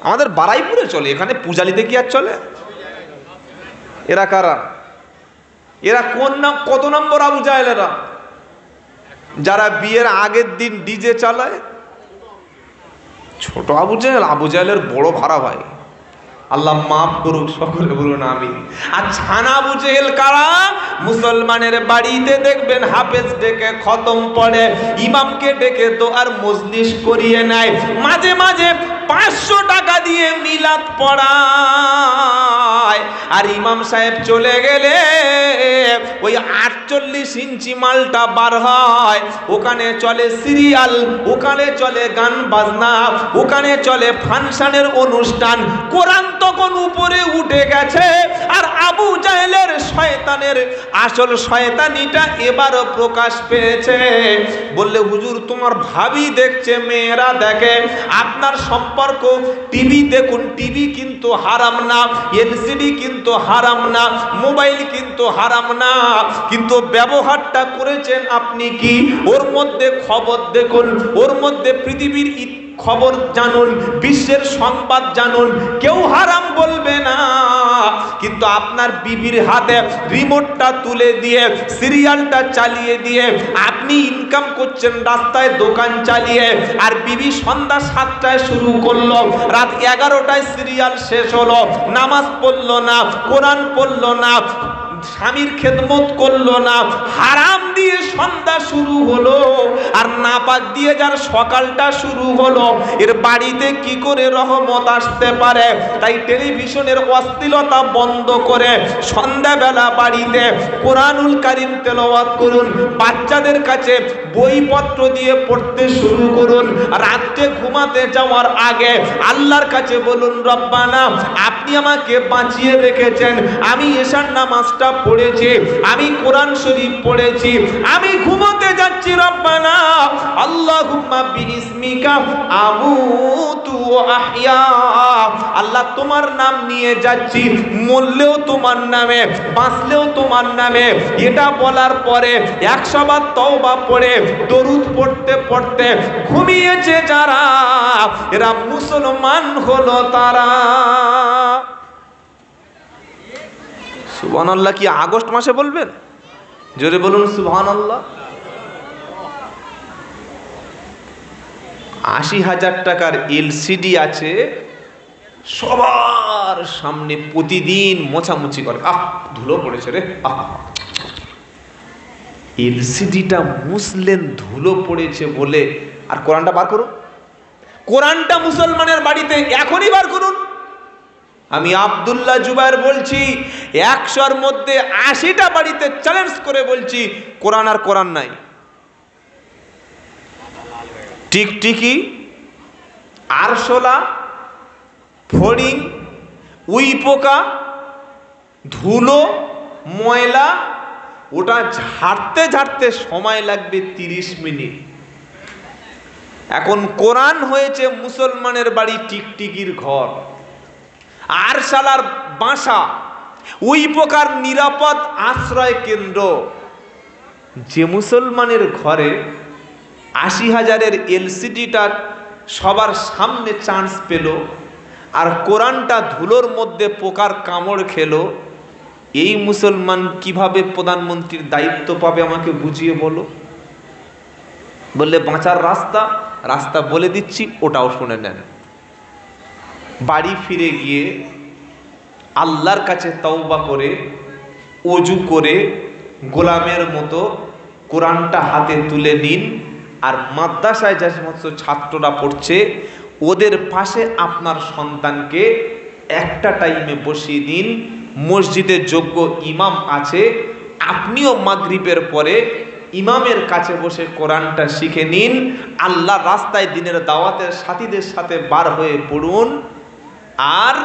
আমাদের বারাইপুরে চলে, এখানে পূজালিতে কি আর চলে? এরা কারা? এরা কোন নাম, কত নম্বর আবু জাহেলেরা? যারা বিয়ের আগের দিন ডিজে চালায়। ছোট আবু জাহেল, আবু জাহেলের বড় ভাড়া ভাই। আল্লাহ মাফ করুক, সকলে বলুন আমিন। আর ছানা আবু জেহেল কারা? মুসলমানের বাড়িতে দেখবেন হাফেজ ডেকে খতম পড়ে, ইমামকে ডেকে তো আর মজলিস করিয়ে নেয়, মাঝে মাঝে 500 টাকা দিয়ে মিলাদ পড়ায়। আর ইমাম সাহেব চলে গেলে ওই 48 ইঞ্চি মালটা বার হয়, ওখানে চলে সিরিয়াল, ওখানে চলে গান বাজনা, ওখানে চলে ফাংশনের অনুষ্ঠান। কোরআন তখন উপরে উঠে গেছে, আর আবু জাহেলের শয়তানের আসল শয়তানিটা এবারও প্রকাশ পেয়েছে। বললে হুজুর তোমার ভাবি দেখছে, মেয়েরা দেখে, আপনার সম্পর্ক টিভি দেখুন, টিভি কিন্তু হারাম না, এলসিডি কিন্তু হারাম না, মোবাইল কিন্তু হারাম না, কিন্তু ব্যবহারটা করেছেন আপনি কি? ওর মধ্যে খবর দেখুন, ওর মধ্যে পৃথিবীর খবর জানুন, বিশ্বের সংবাদ জানুন, কেউ হারাম বলবে না। কিন্তু আপনার বিবির হাতে রিমোটটা তুলে দিয়ে, সিরিয়ালটা চালিয়ে দিয়ে আপনি ইনকাম করছেন রাস্তায় দোকান চালিয়ে, আর বিবি সন্ধ্যা 7টায় শুরু করলো, রাত 11টায় সিরিয়াল শেষ হলো, নামাজ পড়লো না, কোরআন পড়লো না, স্বামীর খেদমত করলো না, হারাম দিয়ে সন্ধ্যা শুরু হলো, আর নাপাক দিয়ে যার সকালটা শুরু হলো, এর বাড়িতে কি করে রহমত আসতে পারে? তাই টেলিভিশনের অশ্লীলতা বন্ধ করে সন্ধ্যাবেলা বাড়িতে কোরআনুল কারীম তেলাওয়াত করুন, বাচ্চাদের কাছে বইপত্র দিয়ে পড়তে শুরু করুন, রাতে ঘুমাতে যাওয়ার আগে আল্লাহর কাছে বলুন, রব্বানা আপনি আমাকে বাঁচিয়ে রেখেছেন, আমি এশার নামাজটা পড়েছি, আমি কোরআন শরীফ পড়েছি, আমি ঘুমোতে যাচ্ছি, রব্বানা আল্লাহুম্মা বিইসমিকা আমুতু ওয়া আহইয়া, আল্লাহ তোমার নাম নিয়ে যাচ্ছি, মরলেও তোমার নামে, বাঁচলেও তোমার নামে। এটা বলার পরে 100 বার তওবা পড়ে দরুদ পড়তে পড়তে ঘুমিয়েছে যারা, এরা মুসলমান হলো তারা। সুবহানাল্লাহ কি আগস্ট মাসে বলবেন? জোরে বলুন সুবহানাল্লাহ। 80,000 টাকার এলসিডি আছে, সবার সামনে প্রতিদিন মোছামুছি করে, আহ ধুলো পড়েছে রে, আহ এলসিডিটা মুসলেন ধুলো পড়েছে বলে। আর কোরআনটা বার করুন, কোরআনটা মুসলমানের বাড়িতে এখনই বার করুন। আমি আব্দুল্লাহ জুবায়ের বলছি, 100-র মধ্যে 80টা বাড়িতে চ্যালেঞ্জ করে বলছি, কোরআন আর কোরআন নাই। টিকটিকি, আরশোলা, ফড়িং, উই পোকা, ধুলো, ময়লা, ওটা ঝাড়তে ঝাড়তে সময় লাগবে 30 মিনিট। এখন কোরআন হয়েছে মুসলমানের বাড়ি টিকটিকির ঘর, আরশালার বাসা, উই পোকার নিরাপদ আশ্রয় কেন্দ্র। যে মুসলমানের ঘরে 80,000-এর এলসিডিটা সবার সামনে চান্স পেল, আর কোরআনটা ধুলোর মধ্যে পোকার কামড় খেলো, এই মুসলমান কিভাবে প্রধানমন্ত্রীর দায়িত্ব পাবে আমাকে বুঝিয়ে বলো। বললে বাঁচার রাস্তা বলে দিচ্ছি, ওটাও শুনে নেন। বাড়ি ফিরে গিয়ে আল্লাহর কাছে তওবা করে ওযু করে গোলামের মতো কোরআনটা হাতে তুলে নিন, আর মাদ্রাসায় যে সমস্ত ছাত্ররা পড়ছে ওদের পাশে আপনার সন্তানকে একটা টাইমে বসিয়ে দিন। মসজিদে যোগ্য ইমাম আছে, আপনিও মাগরিবের পরে ইমামের কাছে বসে কোরআনটা শিখে নিন। আল্লাহর রাস্তায় দিনের দাওয়াতের সাথীদের সাথে বার হয়ে পড়ুন। আর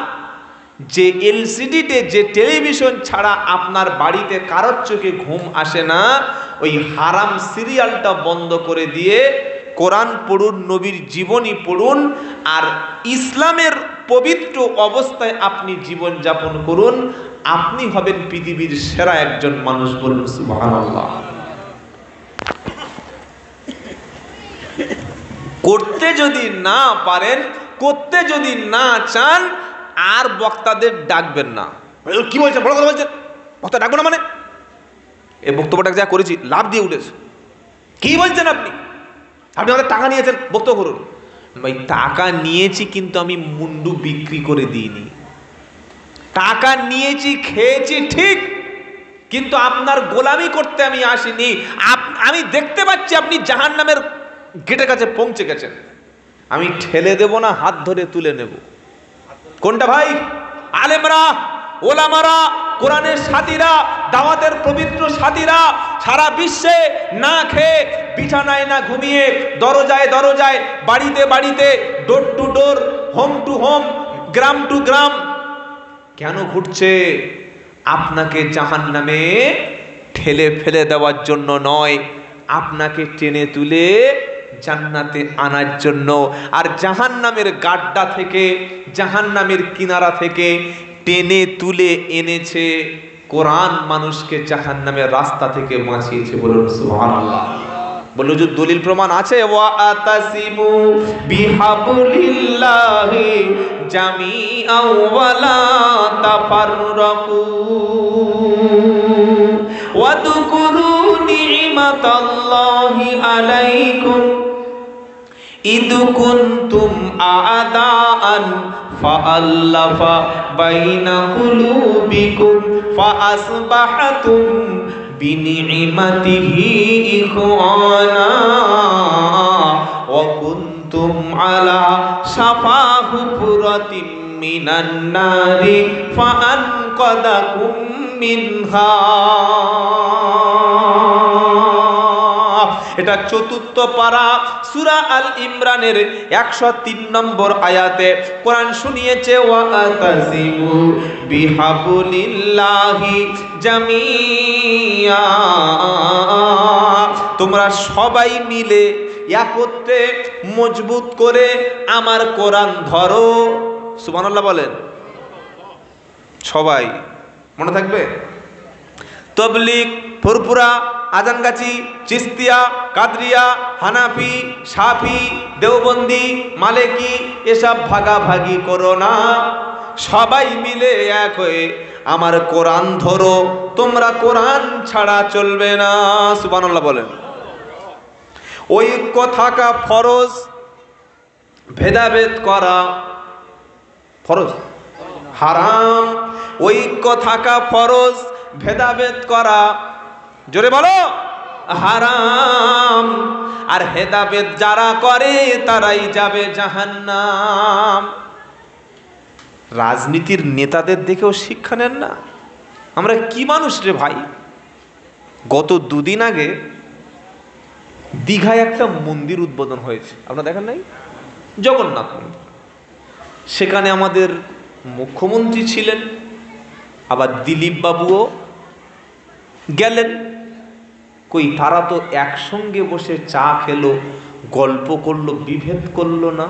যে এলসিডিতে যে টেলিভিশন ছাড়া আপনার বাড়িতে কারোর চোখে ঘুম আসে না, ওই হারাম সিরিয়ালটা বন্ধ করে দিয়ে কোরআন পড়ুন, নবীর জীবনী পড়ুন, আর ইসলামের পবিত্র অবস্থায় আপনি জীবন যাপন করুন। আপনি হবেন পৃথিবীর সেরা একজন মানুষ। বলুন সুবহানাল্লাহ। করতে যদি না পারেন, করতে যদি না চান, আর বক্তাদের ডাকবেন না। কি বলছেন, বড় কথা বলছেন, বক্তা ডাকবো না মানে? এই বক্তব্যটা যা করেছি লাভ দিয়ে উঠেছে। কি বলছেন আপনি? আপনি আমাদের টাকা নিয়েছেন, বক্তব্য করুন। ভাই টাকা নিয়েছি, কিন্তু আমি মুন্ডু বিক্রি করে দিইনি। টাকা নিয়েছি, খেয়েছি ঠিক, কিন্তু আপনার গোলামি করতে আমি আসিনি। আমি দেখতে পাচ্ছি আপনি জাহান্নামের গেটের কাছে পৌঁছে গেছেন। আমি ঠেলে দেব না, হাত ধরে তুলে নেব। কোনটা ভাই? আলেমরা, ওলামারা, কোরআনের সাথীরা, দাওয়াতের পবিত্র সাথীরা সারা বিশ্বে না খেয়ে, বিছানায় না ঘুমিয়ে, দরজায় দরজায়, বাড়িতে বাড়িতে, door to door, home to home, গ্রাম টু গ্রাম কেন ঘুরছে? আপনাকে জাহান্নামে ঠেলে ফেলে দেওয়ার জন্য নয়, আপনাকে টেনে তুলে জান্নাতে আনার জন্য। আর জাহান্নামের গাড্ডা থেকে, জাহান্নামের কিনারা থেকে টেনে তুলে এনেছে কোরআন, মানুষকে জাহান্নামের রাস্তা থেকে বাঁচিয়েছে। বলুন সুবহানাল্লাহ। বলুন যে দলিল প্রমাণ আছে। ওয়া আতাসিমু বিহাবলিল্লাহি জামিআ ওয়া লা তাফাররাকু ওয়াদকুরু নি'মাতাল্লাহি আলাইকুম ইদ কুনতুম আ'দাআন ফাআল্লাফা বাইনা কুলুবিকুম ফাআসবাহতুম বিনি'মাতিহি ইখওয়ানা ওয়া কুনতুম আলা শাফা হুফরাতিম মিনান নারি ফাআনকাদাকুম মিনহা। এটা চতুর্থ পারা সূরা আল ইমরানের 103 নম্বর আয়াতে কোরআন শুনিয়েছে। ওয়া আতাসিমু বিহাবলিল্লাহি জামিআ, তোমরা সবাই মিলে একত্রে মজবুত করে আমার কোরআন ধরো। সুবহানাল্লাহ বলেন। সবাই মনে থাকবে? তবলিগ, ফুরফুরা, আজানগাছি, চিস্তিয়া, কাদরিয়া, হানাফি, শাফি, দেওবন্দি, মালিকি এসব ভাগাভাগি করো না। সবাই মিলে এক হয়ে আমার কোরআন ধরো। তোমরা কোরআন ছাড়া চলবে না। সুবহানাল্লাহ বলেন। ঐক্য থাকা ফরজ, ভেদাভেদ করা ফরজ হারাম। ঐক্য থাকা ফরজ, ভেদাভেদ করা জোরে বলো হারাম। আর ভেদাভেদ যারা করে তারাই যাবে জাহান্নাম। রাজনীতির নেতাদের দেখেও শিক্ষা নেন না? আমরা কি মানুষ রে ভাই। গত দুদিন আগে দীঘায় একটা মন্দির উদ্বোধন হয়েছে, আপনারা দেখেন নাই? জগন্নাথ মন্দির। সেখানে আমাদের মুখ্যমন্ত্রী ছিলেন, আবার দিলীপ বাবুও গেলেন। কই তারা তো একসঙ্গে বসে চা খেলো, গল্প করলো, বিভেদ করলো না।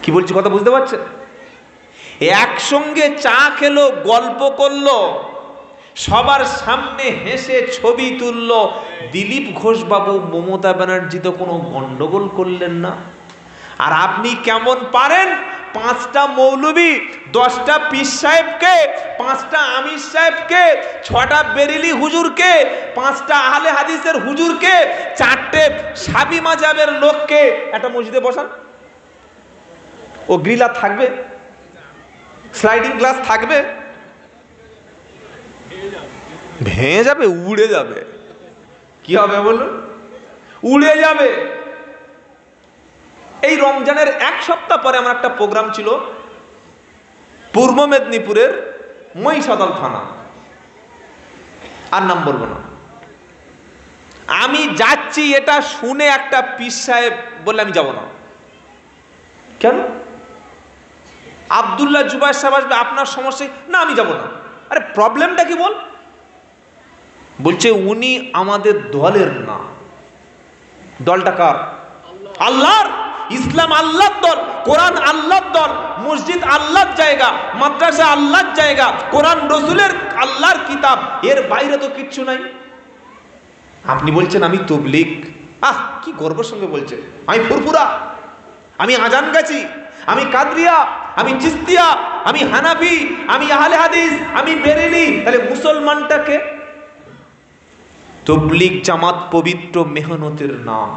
কি বলছি কথা বুঝতে পারছেন? একসঙ্গে চা খেলো, গল্প করলো, সবার সামনে হেসে ছবি তুললো। দিলীপ ঘোষ বাবু, মমতা ব্যানার্জি তো কোনো গন্ডগোল করলেন না। আর আপনি কেমন পারেন 5টা মৌলবী, 10টা পীর সাহেবকে, 5টা আমির সাহেবকে, 6টা বেরেলি হুজুরকে, 5টা আহলে হাদিসের হুজুরকে, 4টে শাফি মাযহাবের লোককে একটা মসজিদে বসান। ও গ্রিলার থাকবে? স্লাইডিং গ্লাস থাকবে? ভেঙে যাবে, উড়ে যাবে। কি হবে বলুন? উড়ে যাবে। এই রমজানের 1 সপ্তাহ পরে আমার একটা প্রোগ্রাম ছিল পূর্ব মেদিনীপুরের মহিষাদল থানা, আর নাম বলবো না। আমি যাচ্ছি, এটা শুনে একটা পীর সাহেব বললে আমি যাব না। কেন? আব্দুল্লাহ জুবাইর সাহেব আসবে, আপনার সমস্যা না, আমি যাব না। আরে প্রবলেমটা কি বল? বলছে উনি আমাদের দলের না। দলটা কার? আল্লাহর। ইসলাম আল্লাহর দল, কোরআন আল্লাহর দল, মসজিদ আল্লাহর জায়গা, মাদ্রাসা আল্লাহর জায়গা, কোরআন রসুলের আল্লাহর কিতাব, এর বাইরে তো কিচ্ছু নাই। আপনি বলছেন আমি তবলিগ। কি গর্বের সঙ্গে বলছে। আমি ফুরফুরা, আমি আজান গাছি, আমি কাদরিয়া, আমি চিস্তিয়া, আমি হানাফি, আমি আহলে হাদিস, আমি বেরেলি। তাহলে মুসলমানটাকে? তবলিগ জামাত পবিত্র মেহনতের নাম,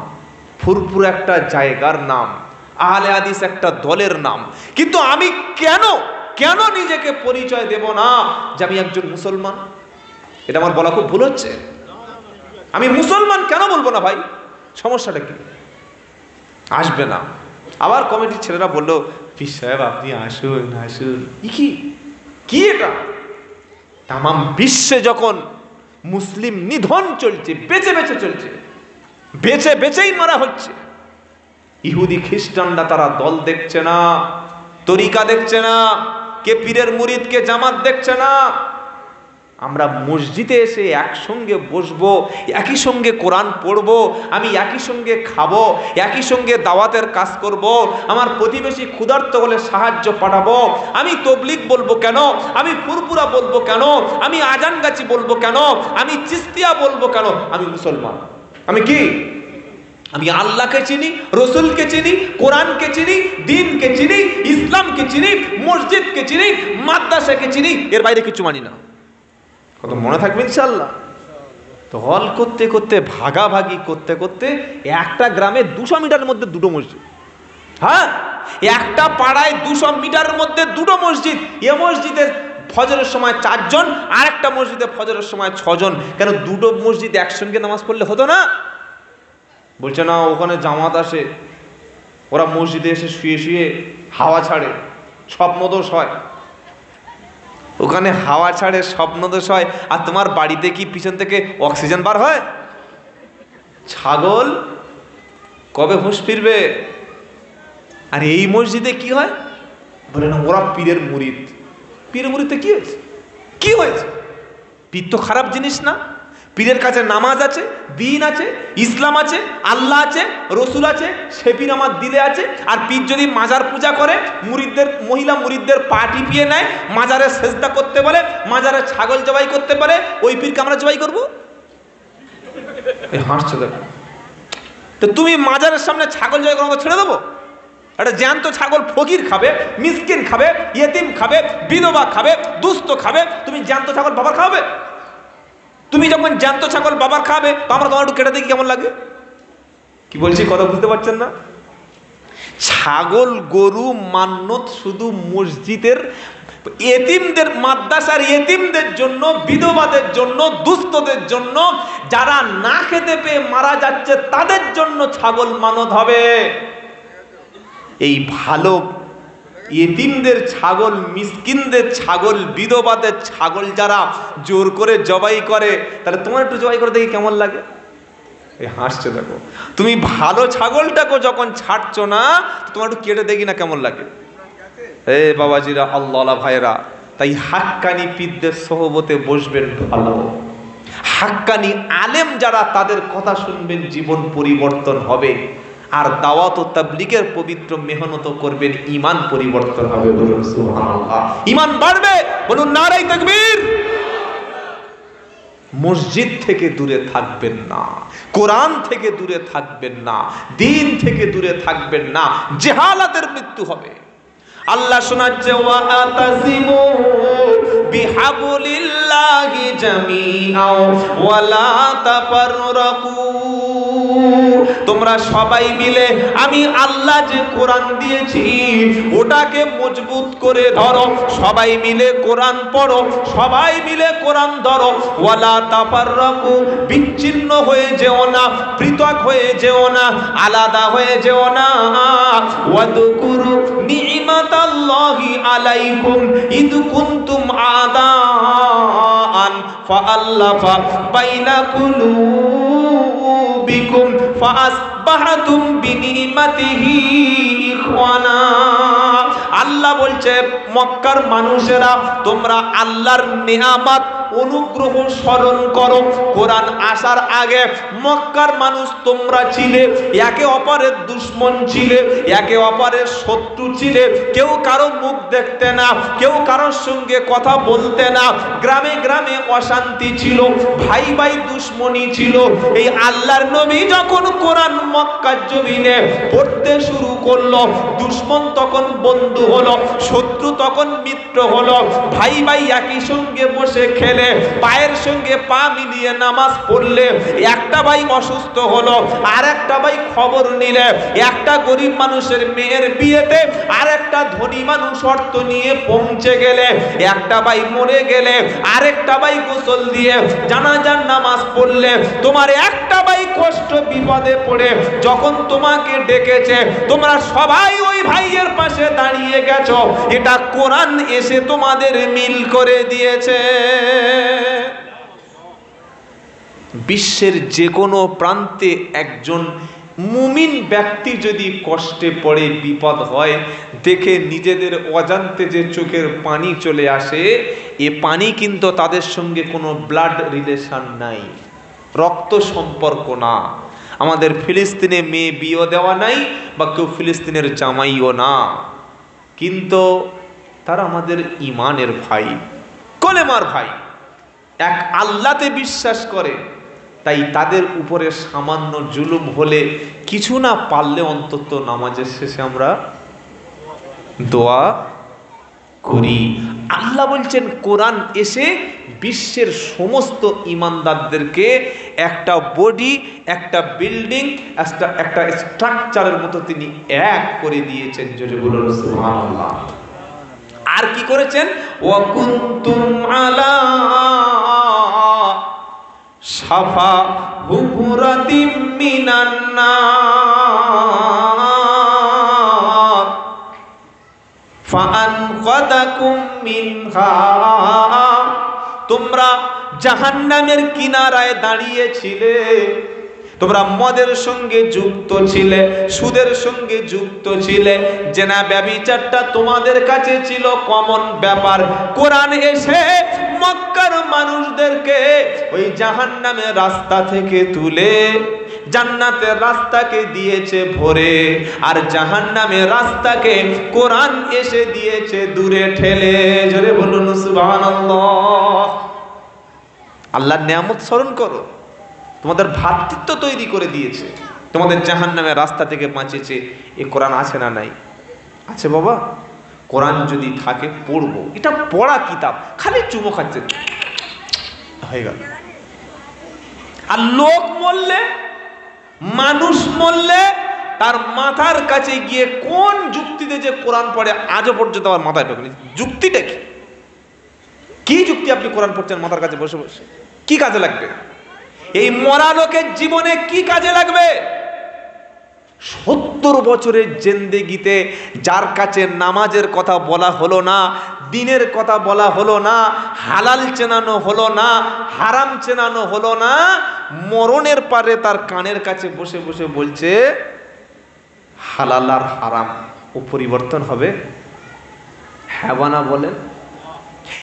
ফুরফুরা একটা জায়গার নাম, আহলে হাদিস একটা দলের নাম। কিন্তু আমি কেন নিজেকে পরিচয় দেব না যে আমি একজন মুসলমান? এটা আমার বলা খুব ভুল হচ্ছে। আমি মুসলমান কেন বলবো না ভাই? সমস্যাটা কি? আসবে না। আবার কমিটির ছেলেরা বললো পীর সাহেব আপনি আসুন আসুন। কি এটা? তামাম বিশ্বে যখন মুসলিম নিধন চলছে, বেঁচে বেঁচে চলছে, বেঁচে বেঁচেই মারা হচ্ছে, ইহুদি খ্রিস্টানরা তারা দল দেখছে না, তরিকা দেখছে না, কে পীরের মুরিদ কে জামাত দেখছে না। আমরা মসজিদে এসে একসঙ্গে বসবো, একই সঙ্গে কোরআন পড়বো, আমি একই সঙ্গে খাবো, একই সঙ্গে দাওয়াতের কাজ করব, আমার প্রতিবেশী ক্ষুধার্ত হলে সাহায্য পাঠাবো। আমি তবলিগ বলবো কেন? আমি ফুরফুরা বলবো কেন? আমি আজান গাছি বলবো কেন? আমি চিস্তিয়া বলবো কেন? আমি মুসলমান। আমি কি? আমি আল্লাহকে চিনি, রসুলকে চিনি, কোরআনকে চিনি, দ্বীনকে চিনি, ইসলামকে চিনি, মসজিদকে চিনি, মাদ্রাসাকে চিনি, এর বাইরে কিছু মানি না। কত মনে থাকবে ইনশাআল্লাহ। দল করতে করতে, ভাগাভাগি করতে করতে একটা গ্রামে 200 মিটারের মধ্যে 2টো মসজিদ। হ্যাঁ, একটা পাড়ায় 200 মিটারের মধ্যে 2টো মসজিদ। এ মসজিদে ফজরের সময় 4 জন, আর একটা মসজিদে ফজরের সময় 6 জন। কেন 2টো মসজিদ একসঙ্গে নামাজ পড়লে হতো না? বলছে না, ওখানে জামাত আসে, ওরা মসজিদে এসে শুয়ে শুয়ে হাওয়া ছাড়ে, স্বপ্নদোষ হয়। ওখানে হাওয়া ছাড়ে, স্বপ্নদোষ হয়। আর তোমার বাড়িতে কি পিছন থেকে অক্সিজেন বার হয়? ছাগল কবে হুঁশ ফিরবে? আর এই মসজিদে কি হয়? বলে না ওরা পীরের মুরিদ। পীরের মুরিদে কি হয়েছে? কি হয়েছে? পীর তো খারাপ জিনিস না। পীরের কাছে নামাজ আছে, দ্বীন আছে, ইসলাম আছে, আল্লাহ আছে, রসুল আছে, সে পীর আমার দিলে আছে। আর পীর যদি মাজার পূজা করে, মহিলা মুরিদদের পা টিপিয়ে নেয়, মাজারে সেজদা করতে বলে, মাজারে ছাগল জবাই করতে পারে, ওই পীরকে আমরা জবাই করবো? হাসছে দেখো তো। তুমি মাজারের সামনে ছাগল জবাই করা ছেড়ে দেবো? একটা জ্যান্ত ছাগল ফকির খাবে, মিসকিন খাবে, ইয়েতিম খাবে, বিধবা খাবে, দুস্থ খাবে। তুমি জ্যান্ত ছাগল বাবার খাবে? তুমি যখন জ্যান্ত ছাগল বাবার খাবে, তো আমরা তোমার একটু কেটে দেখি কেমন লাগে। কি বলছি কথা বুঝতে পারছেন না? ছাগল গরু মান্নত শুধু মসজিদের এতিমদের, মাদ্রাসার এতিমদের জন্য, বিধবাদের জন্য, দুস্থদের জন্য, যারা না খেতে পেয়ে মারা যাচ্ছে তাদের জন্য ছাগল মানত হবে। এই ভালো এতিমদের ছাগল, মিসকিনদের ছাগল, বিধবাদের ছাগল যারা জোর করে জবাই করে, তাহলে তোমার একটু জবাই করে দেখি কেমন লাগে। এই হাসছে দেখো। তুমি ভালো ছাগলটাকে যখন ছাড়ছো না, তোমার একটু কেটে দেখি না কেমন লাগে। এ বাবাজিরা, আল্লাহ ভাইরা, তাই হাক্কানি পীরদের সোহবতে বসবেন ভালো। হাক্কানি আলেম যারা, তাদের কথা শুনবেন, জীবন পরিবর্তন হবে। আর দাওয়াত ও তাবলীগের পবিত্র মেহনত করবেন, ঈমান পরিবর্তন হবে। বলুন সুবহানাল্লাহ। ঈমান বাড়বে, বলুন নারায়ে তাকবীর। মসজিদ থেকে দূরে থাকবেন না, কোরআন থেকে দূরে থাকবেন না, দ্বীন থেকে দূরে থাকবেন না, জাহালাতের মৃত্যু হবে। আল্লাহ শোনাচ্ছে ওয়াতাসিমু বিহাবলিল্লাহি জামিআও ওয়ালা তাফাররাকু, তোমরা সবাই মিলে আমি আল্লাহ যে কোরআন দিয়েছি ওটাকে মজবুত করে ধরো, সবাই মিলে কোরআন পড়ো, সবাই মিলে কোরআন ধরো। ওয়ালা তাফাররাকু, বিচ্ছিন্ন হয়ে যেও না, পৃথক হয়ে যেও না, আলাদা হয়ে যেও না। ওয়াদকুরু নি'মাতাল্লাহি আলাইকুম ইদ কুনতুম আদাআন ফাআল্লাফা বাইনা কুলুবিকুম ফাআসবাহতুম বিনিমাতিহি ইখওয়ানা। আল্লাহ বলছে মক্কার মানুষেরা তোমরা আল্লাহর নিয়ামত অনুগ্রহ স্মরণ করো। কোরআন আসার আগে মক্কার মানুষ তোমরা ছিলে একে অপরের দুশমন ছিলে, একে অপরের শত্রু ছিলে, কেউ কারো মুখ দেখতে না, কেউ কারোর সঙ্গে কথা বলতে না, গ্রামে গ্রামে অশান্তি ছিল, ভাই ভাই দুশমনি ছিল। এই আল্লাহর নবী যখন কোরআন মক্কার জমিনে পড়তে শুরু করলো, দুশমন তখন বন্ধু হলো, শত্রু তখন মিত্র হলো, ভাই ভাই একই সঙ্গে বসে খেলে পায়ের সঙ্গে পা মিলিয়ে নামাজ পড়লে, একটা ভাই অসুস্থ হলো আর একটা ভাই খবর নিলে, একটা গরিব মানুষের মেয়ের বিয়েতে আর একটা ধনী মানুষ অর্থ নিয়ে পৌঁছে গেলে, একটা ভাই মরে গেলে আরেকটা ভাই গোসল দিয়ে জানাজার নামাজ পড়লে, তোমার একটা ভাই কষ্ট বিপদে পড়ে যখন তোমাকে ডেকেছে তোমরা সবাই ওই ভাইয়ের পাশে দাঁড়িয়ে গেছো, এটা কোরআন এসে তোমাদের মিল করে দিয়েছে। বিশ্বের যে কোনো প্রান্তে একজন মুমিন ব্যক্তি যদি কষ্টে পড়ে, বিপদ হয়, দেখে নিজেদের অজান্তে যে চোখের পানি চলে আসে, এ পানি কিন্তু তাদের সঙ্গে কোনো ব্লাড রিলেশন নাই, রক্ত সম্পর্ক না। আমাদের ফিলিস্তিনে মেয়ে বিয়ে দেওয়া নাই বা কেউ ফিলিস্তিনের জামাইও না, কিন্তু তারা আমাদের ইমানের ভাই, কলেমার ভাই, এক আল্লাহতে বিশ্বাস করে। তাই তাদের উপরে সামান্য জুলুম হলে, কিছু না পারলে অন্তত নামাজের শেষে আমরা দোয়া করি। আল্লাহ বলছেন কোরআন এসে বিশ্বের সমস্ত ইমানদারদেরকে একটা বডি, একটা বিল্ডিং, একটা স্ট্রাকচারের মতো তিনি এক করে দিয়েছেন। জোরে বলুন সুবহানাল্লাহ। আর কি করেছেন? ওয়া কুনতুম আলা শাফা হুফরাতিম মিনান নার ফাআনকাদাকুম মিনহা, তোমরা জাহান্নামের কিনারায় দাঁড়িয়েছিলে, তোমরা মদের সঙ্গে যুক্ত ছিলে, সুদের সঙ্গে যুক্ত ছিলে, জেনা ব্যভিচারটা তোমাদের কাছে ছিল কমন ব্যাপার। কোরআন এসে মক্কার মানুষদেরকে ওই জাহান্নামের রাস্তা থেকে তুলে জান্নাতের রাস্তাকে দিয়েছে ভরে, আর জাহান্নামের রাস্তাকে কোরআন এসে দিয়েছে দূরে ঠেলে। জোরে বলুন সুবহানাল্লাহ। আল্লাহর নিয়ামত স্মরণ করো, তোমাদের ভ্রাতৃত্ব তৈরি করে দিয়েছে, তোমাদের জাহান্নামের রাস্তা থেকে বাঁচিয়েছে। এ কোরআন আছে না নাই? আছে বাবা। কোরআন যদি থাকে পড়বো, এটা পড়া কিতাব, খালি চুমো খাচ্ছে হয়ে গেল। আর লোক মরলে, মানুষ মরলে তার মাথার কাছে গিয়ে কোন যুক্তিতে যে কোরআন পড়ে আজও পর্যন্ত আমার মাথায় ঢোকেনি। যুক্তিটা কি? কি যুক্তি আপনি কোরআন পড়ছেন মাথার কাছে বসে বসে? কি কাজে লাগবে? এই মরা লোকের জীবনে কি কাজে লাগবে? 70 বছরের জিন্দেগিতে যার কাছে নামাজের কথা বলা হলো না, দিনের কথা বলা হলো না, হালাল চেনানো হলো না, হারাম চেনানো হলো না, মরণের পারে তার কানের কাছে বসে বসে বলছে হালাল আর হারাম ও পরিবর্তন হবে। হ্যাঁ বানা বলেন।